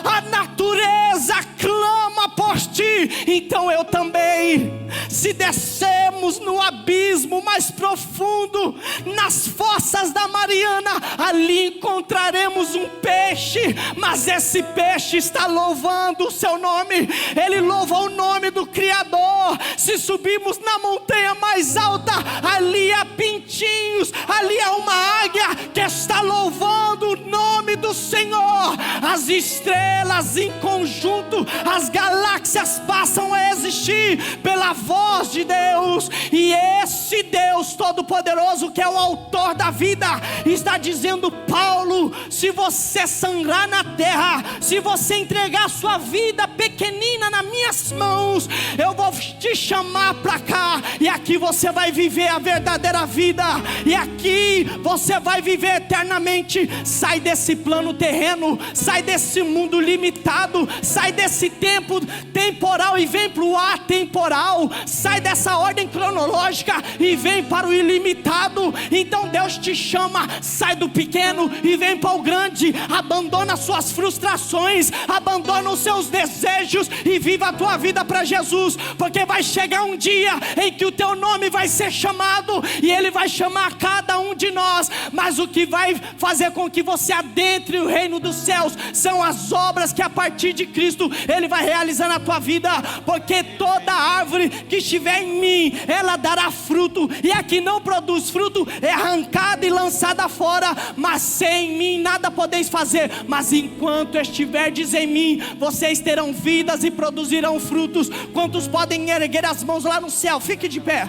A natureza clama por ti, então eu também. Se descermos no abismo mais profundo, nas fossas da Mariana, ali encontraremos um peixe, mas esse peixe está louvando o seu nome, ele louva o nome do Criador. Se subirmos na montanha mais alta, ali há pintinhos, ali há uma águia que está louvando o nome do Senhor. As estrelas em conjunto, as galáxias passam a existir pela voz de Deus. E esse Deus Todo-Poderoso, que é o autor da vida, está dizendo: Paulo, se você sangrar na terra, se você entregar sua vida pequenina nas minhas mãos, eu vou te chamar para cá, e aqui você vai viver a verdadeira vida, e aqui você vai viver eternamente. Sai desse plano terreno, sai desse mundo limitado, sai desse tempo temporal e vem para o atemporal, sai dessa ordem cronológica e vem para o ilimitado. Então Deus te chama: sai do pequeno e vem para o grande. Abandona suas frustrações, abandona os seus desejos e viva a tua vida para Jesus, porque vai chegar um dia em que o teu nome vai ser chamado, e Ele vai chamar cada um de nós. Mas o que vai fazer com que você adentre o reino dos céus são as obras que a partir de Cristo Ele vai realizar na tua vida. Porque toda árvore que estiver em mim, ela dará fruto, e a que não produz fruto é arrancada e lançada fora. Mas sem mim nada podeis fazer. Mas enquanto estiverdes em mim, vocês terão vidas e produzirão frutos. Quantos podem erguer as mãos lá no céu? Fique de pé,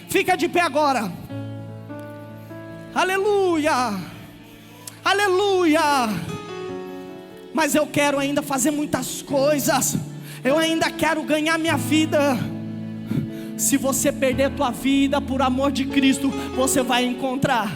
fica de pé agora. Aleluia, aleluia. Mas eu quero ainda fazer muitas coisas, eu ainda quero ganhar minha vida. Se você perder tua vida por amor de Cristo, você vai encontrar.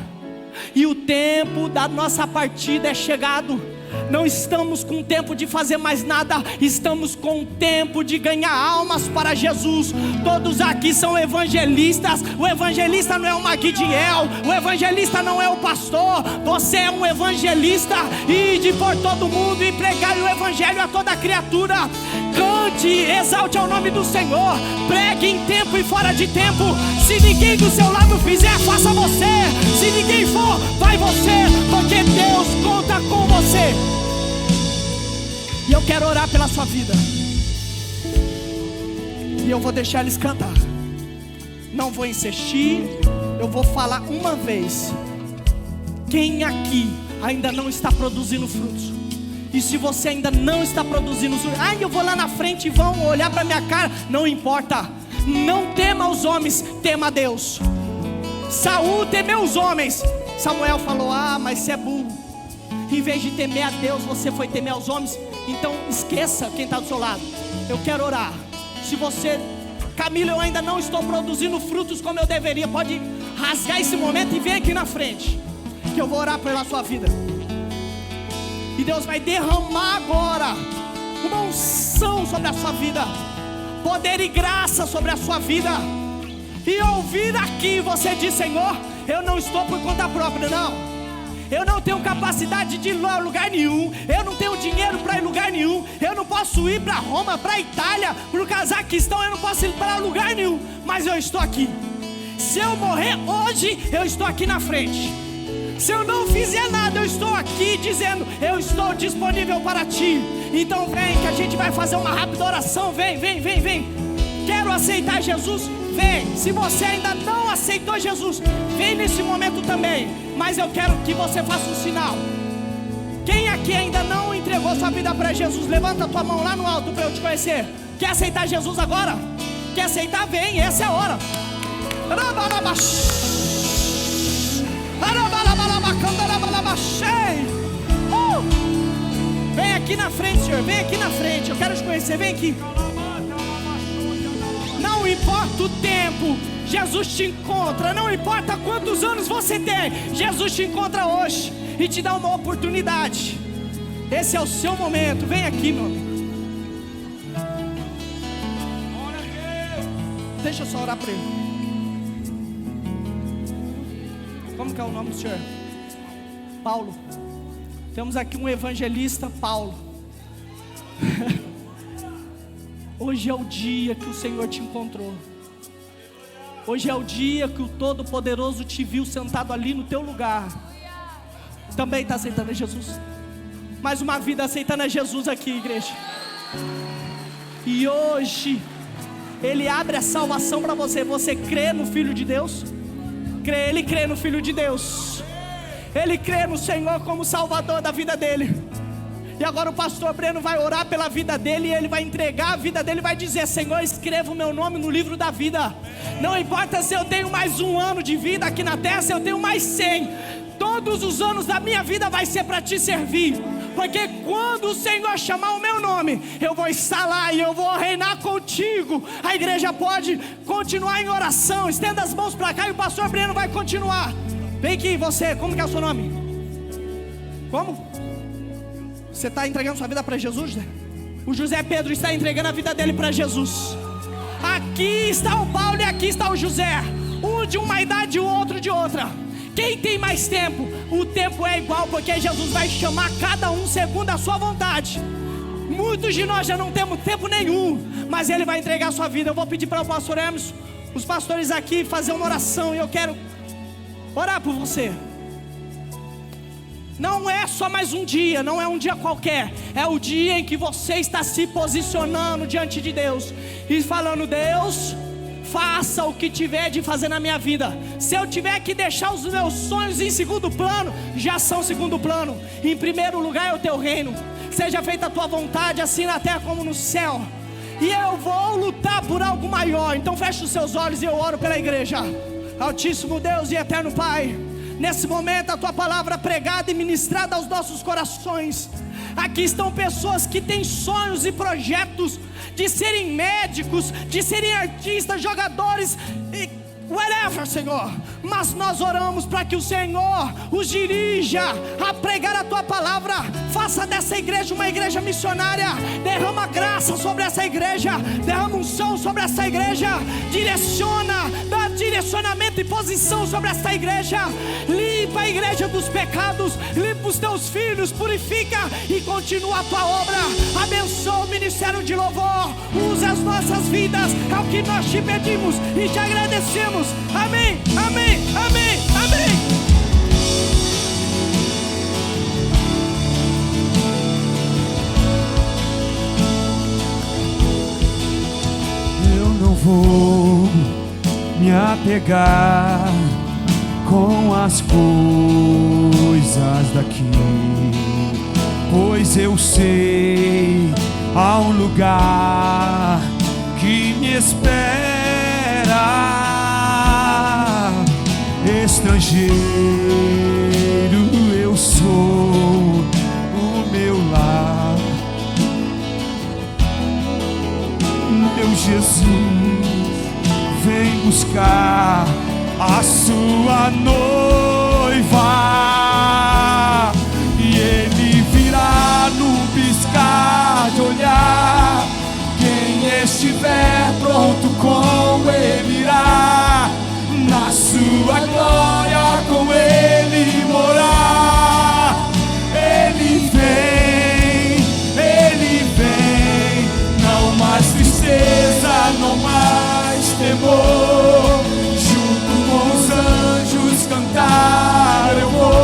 E o tempo da nossa partida é chegado. Não estamos com tempo de fazer mais nada, estamos com tempo de ganhar almas para Jesus. Todos aqui são evangelistas. O evangelista não é o Magdiel, o evangelista não é o pastor. Você é um evangelista. Ide por todo mundo e pregai o evangelho a toda criatura. Cante, exalte ao nome do Senhor, pregue em tempo e fora de tempo. Se ninguém do seu lado fizer, faça você. Se ninguém for, vai você, porque Deus conta com você. E eu quero orar pela sua vida, e eu vou deixar eles cantar. Não vou insistir, eu vou falar uma vez. Quem aqui ainda não está produzindo frutos? E se você ainda não está produzindo frutos, eu vou lá na frente e vão olhar para minha cara. Não importa, não tema os homens, tema a Deus. Saul temeu os homens. Samuel falou: mas você é burro. Em vez de temer a Deus, você foi temer aos homens. Então esqueça quem está do seu lado. Eu quero orar. Se você: Camila, eu ainda não estou produzindo frutos como eu deveria, pode rasgar esse momento e vir aqui na frente, que eu vou orar pela sua vida. E Deus vai derramar agora uma unção sobre a sua vida, poder e graça sobre a sua vida. E ouvir aqui você diz: Senhor, eu não estou por conta própria, não. Eu não tenho capacidade de ir a lugar nenhum. Eu não tenho dinheiro para ir a lugar nenhum. Eu não posso ir para Roma, para Itália, para o Cazaquistão. Eu não posso ir para lugar nenhum. Mas eu estou aqui. Se eu morrer hoje, eu estou aqui na frente. Se eu não fizer nada, eu estou aqui dizendo: eu estou disponível para ti. Então vem, que a gente vai fazer uma rápida oração. Vem. Quero aceitar Jesus? Vem. Se você ainda não aceitou Jesus, vem nesse momento também. Mas eu quero que você faça um sinal. Quem aqui ainda não entregou sua vida para Jesus, levanta a tua mão lá no alto para eu te conhecer. Quer aceitar Jesus agora? Quer aceitar? Vem, essa é a hora. Arabalaba, Vem aqui na frente, Senhor. Vem aqui na frente. Eu quero te conhecer. Vem aqui. Não importa o tempo, Jesus te encontra. Não importa quantos anos você tem, Jesus te encontra hoje e te dá uma oportunidade. Esse é o seu momento. Vem aqui, meu amigo. Deixa eu só orar para ele. Como que é o nome do senhor? Paulo. Temos aqui um evangelista, Paulo. Hoje é o dia que o Senhor te encontrou. Hoje é o dia que o Todo-Poderoso te viu sentado ali no teu lugar. Também está aceitando a Jesus? Mais uma vida aceitando a Jesus aqui, igreja. E hoje Ele abre a salvação para você. Você crê no Filho de Deus? Ele crê no Filho de Deus. Ele crê no Senhor como Salvador da vida dele. E agora o pastor Breno vai orar pela vida dele. E ele vai entregar a vida dele, vai dizer: Senhor, escreva o meu nome no livro da vida. Não importa se eu tenho mais 1 ano de vida aqui na terra, se eu tenho mais 100, todos os anos da minha vida vai ser para te servir. Porque quando o Senhor chamar o meu nome, eu vou estar lá e eu vou reinar contigo. A igreja pode continuar em oração. Estenda as mãos para cá e o pastor Breno vai continuar. Vem aqui você, como que é o seu nome? Como? Você está entregando sua vida para Jesus, né? O José Pedro está entregando a vida dele para Jesus. Aqui está o Paulo e aqui está o José. Um de uma idade e o outro de outra. Quem tem mais tempo? O tempo é igual, porque Jesus vai chamar cada um segundo a sua vontade. Muitos de nós já não temos tempo nenhum, mas Ele vai entregar a sua vida. Eu vou pedir para o pastor Emerson, os pastores aqui, fazer uma oração. E eu quero orar por você. Não é só mais um dia, não é um dia qualquer. É o dia em que você está se posicionando diante de Deus e falando: Deus, faça o que tiver de fazer na minha vida. Se eu tiver que deixar os meus sonhos em segundo plano, já são segundo plano. Em primeiro lugar é o teu reino. Seja feita a tua vontade, assim na terra como no céu. E eu vou lutar por algo maior. Então feche os seus olhos e eu oro pela igreja. Altíssimo Deus e eterno Pai, nesse momento a tua palavra pregada e ministrada aos nossos corações. Aqui estão pessoas que têm sonhos e projetos de serem médicos, de serem artistas, jogadores, whatever, Senhor. Mas nós oramos para que o Senhor os dirija a pregar a tua palavra. Faça dessa igreja uma igreja missionária. Derrama graça sobre essa igreja, derrama unção sobre essa igreja. Direciona, dá direcionamento e posição sobre essa igreja. Limpa a igreja dos pecados, limpa os teus filhos, purifica e continua a tua obra. Abençoa o ministério de louvor. Usa as nossas vidas, é o que nós te pedimos e te agradecemos. Amém, amém, amém, amém. Eu não vou me apegar com as coisas daqui, pois eu sei há um lugar que me espera. Estrangeiro eu sou, o meu lar, meu Jesus vem buscar a sua noiva, e Ele virá num piscar de olhar. Quem estiver pronto com Ele irá, na sua glória com Ele morar. Ele vem, não mais tristeza, não mais temor. Junto com os anjos cantar eu vou.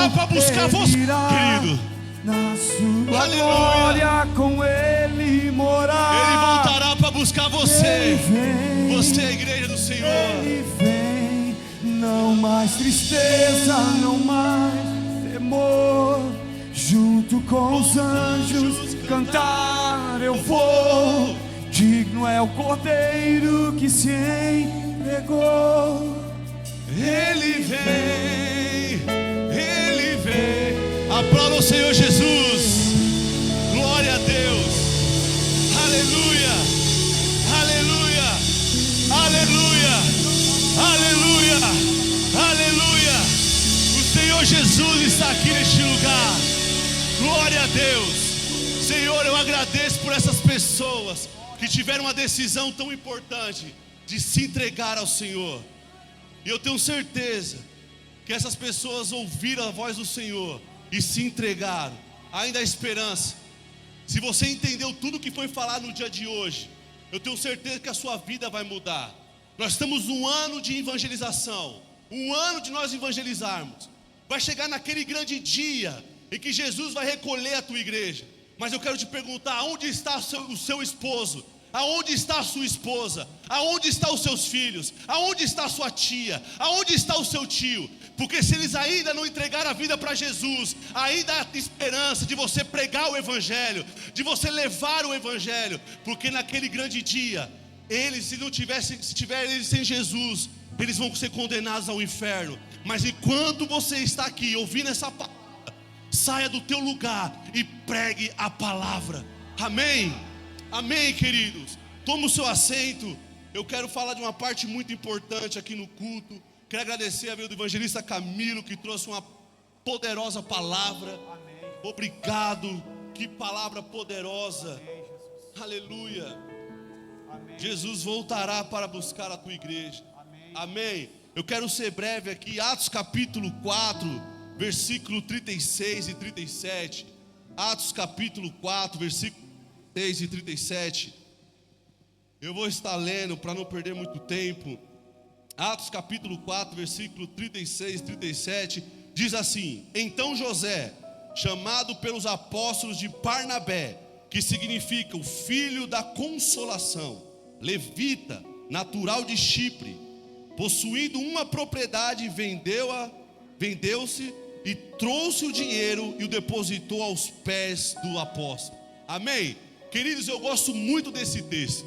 voltará para buscar você, virá querido. na sua Aleluia. glória com ele morar. Ele voltará para buscar você. Ele vem, Você é a igreja do Senhor. ele vem. Não mais tristeza, não mais temor. Junto com os anjos cantar eu vou. Digno é o Cordeiro que se entregou. Ele vem, Ele vem. Aplauda o Senhor Jesus. Glória a Deus. Aleluia, aleluia, aleluia, aleluia, aleluia. O Senhor Jesus está aqui neste lugar. Glória a Deus. Senhor, eu agradeço por essas pessoas que tiveram uma decisão tão importante de se entregar ao Senhor. E eu tenho certeza que essas pessoas ouviram a voz do Senhor e se entregaram. Ainda há esperança. Se você entendeu tudo que foi falado no dia de hoje, eu tenho certeza que a sua vida vai mudar. Nós estamos num ano de evangelização, um ano de nós evangelizarmos. Vai chegar naquele grande dia em que Jesus vai recolher a tua igreja. Mas eu quero te perguntar, aonde está o seu esposo? Aonde está a sua esposa? Aonde estão os seus filhos? Aonde está a sua tia? Aonde está o seu tio? Porque se eles ainda não entregaram a vida para Jesus, ainda há esperança de você pregar o Evangelho, de você levar o Evangelho. Porque naquele grande dia, eles, se tiverem eles sem Jesus, eles vão ser condenados ao inferno. Mas enquanto você está aqui ouvindo essa palavra, saia do teu lugar e pregue a palavra. Amém? Amém, queridos. Toma o seu assento. Eu quero falar de uma parte muito importante aqui no culto. Quero agradecer a vida do evangelista Camilo, que trouxe uma poderosa palavra. Amém. Obrigado. Que palavra poderosa. Amém, aleluia. Amém. Jesus voltará para buscar a tua igreja. Amém. Amém. Eu quero ser breve aqui. Atos capítulo 4, versículo 36 e 37. Atos capítulo 4, versículo 36 e 37. Eu vou estar lendo para não perder muito tempo. Atos capítulo 4, versículo 36 e 37 diz assim: Então José, chamado pelos apóstolos de Barnabé, que significa o filho da consolação, levita, natural de Chipre, possuindo uma propriedade, vendeu-se e trouxe o dinheiro e o depositou aos pés do apóstolo. Amém? Queridos, eu gosto muito desse texto,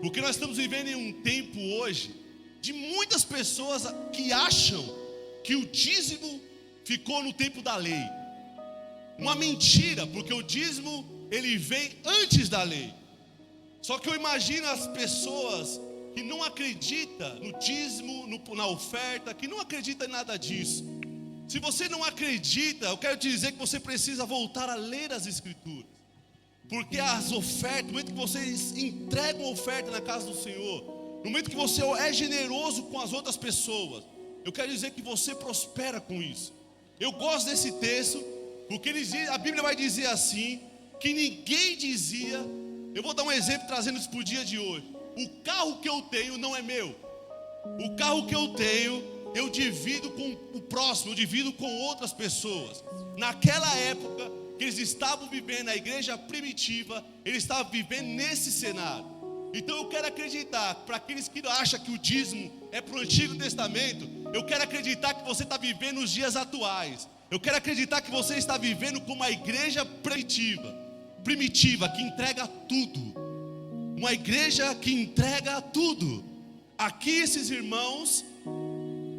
porque nós estamos vivendo em um tempo hoje de muitas pessoas que acham que o dízimo ficou no tempo da lei. Uma mentira, porque o dízimo ele vem antes da lei. Só que eu imagino as pessoas que não acreditam no dízimo, na oferta, que não acreditam em nada disso. Se você não acredita, eu quero te dizer que você precisa voltar a ler as Escrituras. Porque as ofertas, no momento que você entrega uma oferta na casa do Senhor, no momento que você é generoso com as outras pessoas, eu quero dizer que você prospera com isso. Eu gosto desse texto, porque a Bíblia vai dizer assim, que ninguém dizia. Eu vou dar um exemplo trazendo isso para o dia de hoje. O carro que eu tenho não é meu. O carro que eu tenho, eu divido com o próximo, eu divido com outras pessoas. Naquela época que eles estavam vivendo, na igreja primitiva, eles estavam vivendo nesse cenário. Então eu quero acreditar, para aqueles que acham que o dízimo é para o Antigo Testamento, eu quero acreditar que você está vivendo os dias atuais. Eu quero acreditar que você está vivendo como uma igreja primitiva, que entrega tudo. Uma igreja que entrega tudo. Aqui esses irmãos,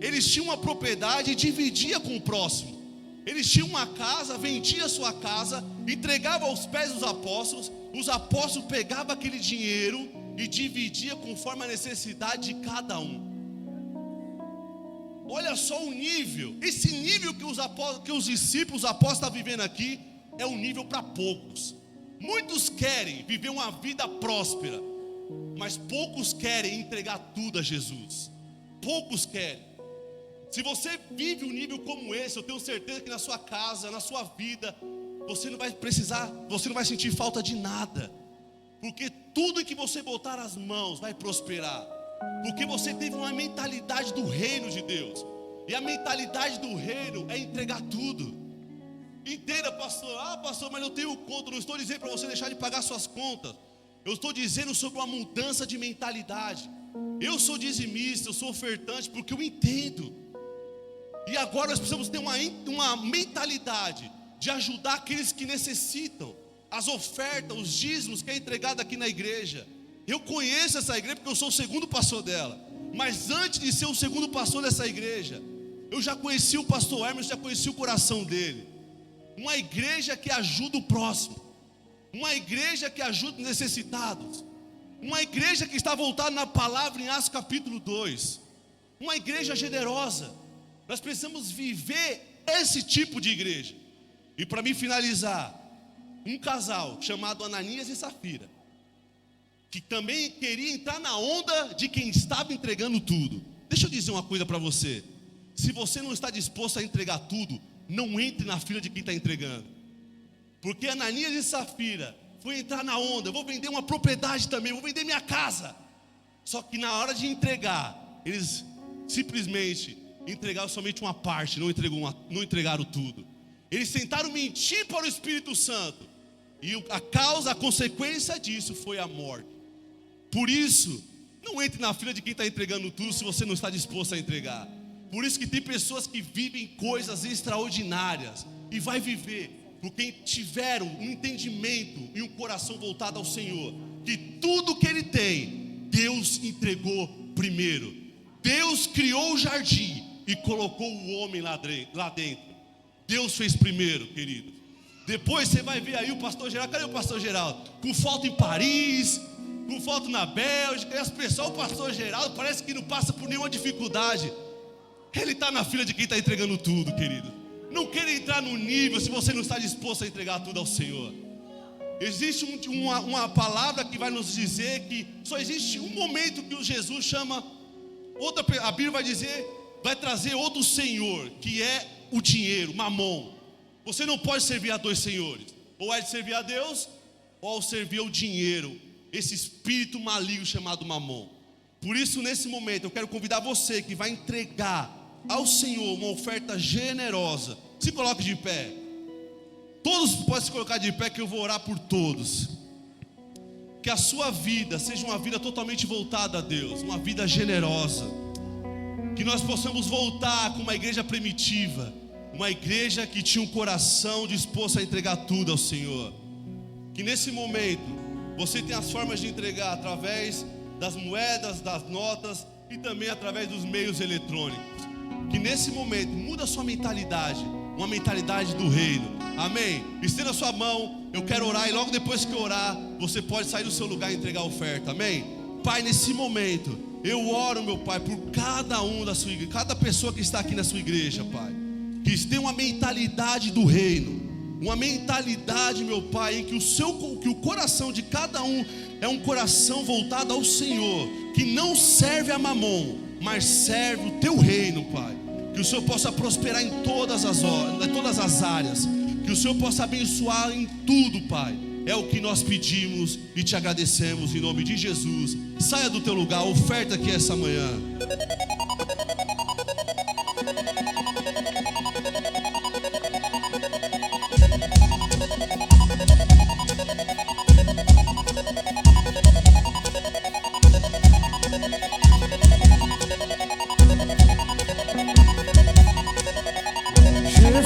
eles tinham uma propriedade e dividiam com o próximo. Eles tinham uma casa, vendia a sua casa, entregava aos pés dos apóstolos. Os apóstolos pegavam aquele dinheiro e dividiam conforme a necessidade de cada um. Olha só o nível. Esse nível que os discípulos, os apóstolos estão vivendo aqui, é um nível para poucos. Muitos querem viver uma vida próspera, mas poucos querem entregar tudo a Jesus. Poucos querem. Se você vive um nível como esse, eu tenho certeza que na sua casa, na sua vida, você não vai sentir falta de nada. Porque tudo que você botar as mãos vai prosperar. Porque você teve uma mentalidade do reino de Deus. E a mentalidade do reino é entregar tudo. Entenda, pastor. Ah, pastor, mas eu tenho conta. Não estou dizendo para você deixar de pagar suas contas. Eu estou dizendo sobre uma mudança de mentalidade. Eu sou dizimista, eu sou ofertante, porque eu entendo. E agora nós precisamos ter uma mentalidade de ajudar aqueles que necessitam. As ofertas, os dízimos que é entregado aqui na igreja. Eu conheço essa igreja porque eu sou o segundo pastor dela. Mas antes de ser o segundo pastor dessa igreja, eu já conheci o pastor Hermes, já conheci o coração dele. Uma igreja que ajuda o próximo. Uma igreja que ajuda os necessitados. Uma igreja que está voltada na palavra em Atos capítulo 2. Uma igreja generosa. Nós precisamos viver esse tipo de igreja. E para mim finalizar, um casal chamado Ananias e Safira, que também queria entrar na onda de quem estava entregando tudo. Deixa eu dizer uma coisa para você. Se você não está disposto a entregar tudo, não entre na fila de quem está entregando. Porque Ananias e Safira foi entrar na onda. Eu vou vender uma propriedade também, vou vender minha casa. Só que na hora de entregar, eles simplesmente entregaram somente uma parte, não entregaram tudo. Eles tentaram mentir para o Espírito Santo. E a consequência disso foi a morte. Por isso, não entre na fila de quem está entregando tudo se você não está disposto a entregar. Por isso que tem pessoas que vivem coisas extraordinárias e vai viver porque tiveram um entendimento e um coração voltado ao Senhor, que tudo que ele tem, Deus entregou primeiro. Deus criou o jardim e colocou o homem lá dentro. Deus fez primeiro, querido. Depois você vai ver aí o pastor Geraldo. Cadê o pastor Geraldo? Com foto em Paris, com foto na Bélgica. E as pessoas, o pastor Geraldo parece que não passa por nenhuma dificuldade. Ele está na fila de quem está entregando tudo, querido. Não queira entrar no nível se você não está disposto a entregar tudo ao Senhor. Existe uma palavra que vai nos dizer que só existe um momento que o Jesus chama, a Bíblia vai dizer, vai trazer outro Senhor, que é o dinheiro, mamon. Você não pode servir a dois senhores. Ou é de servir a Deus, ou ao servir ao dinheiro, esse espírito maligno chamado mamon. Por isso, nesse momento, eu quero convidar você que vai entregar ao Senhor uma oferta generosa. Se coloque de pé. Todos podem se colocar de pé, que eu vou orar por todos. Que a sua vida seja uma vida totalmente voltada a Deus, uma vida generosa. Que nós possamos voltar com uma igreja primitiva, uma igreja que tinha um coração disposto a entregar tudo ao Senhor. Que nesse momento você tenha as formas de entregar através das moedas, das notas e também através dos meios eletrônicos. Que nesse momento muda a sua mentalidade, uma mentalidade do reino. Amém? Estenda a sua mão, eu quero orar, e logo depois que eu orar, você pode sair do seu lugar e entregar a oferta. Amém? Pai, nesse momento eu oro, meu Pai, por cada um da sua igreja, cada pessoa que está aqui na sua igreja, Pai, que tenha uma mentalidade do reino, uma mentalidade, meu Pai, em que o coração de cada um é um coração voltado ao Senhor, que não serve a mamon, mas serve o teu reino, Pai. Que o Senhor possa prosperar em todas as áreas, que o Senhor possa abençoar em tudo, Pai. É o que nós pedimos e te agradecemos em nome de Jesus. Saia do teu lugar, oferta aqui essa manhã.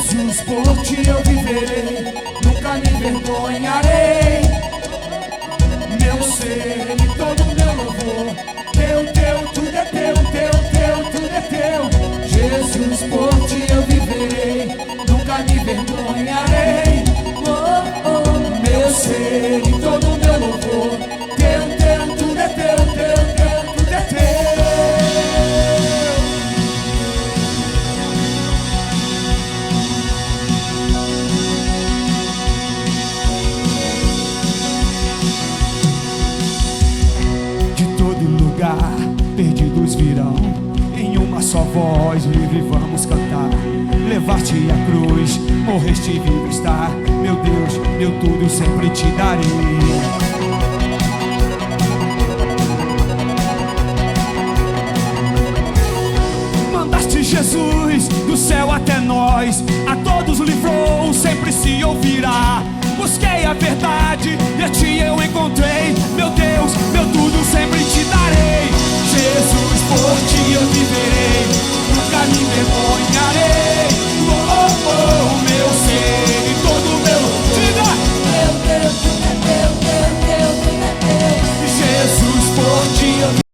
Jesus, por ti eu viverei, nunca me envergonharei. Meu ser e todo meu louvor, teu, tudo é teu, tudo é teu. Jesus, por ti eu viverei, nunca me envergonharei. Meu ser e todo meu louvor, teu, tudo é teu, tudo é teu. Perdidos virão, em uma só voz livre vamos cantar. Levar-te a cruz, morreste e vivo estar. Meu Deus, meu tudo sempre te darei. Mandaste Jesus do céu até nós, a todos livrou, sempre ouvirá. Busquei a verdade e a te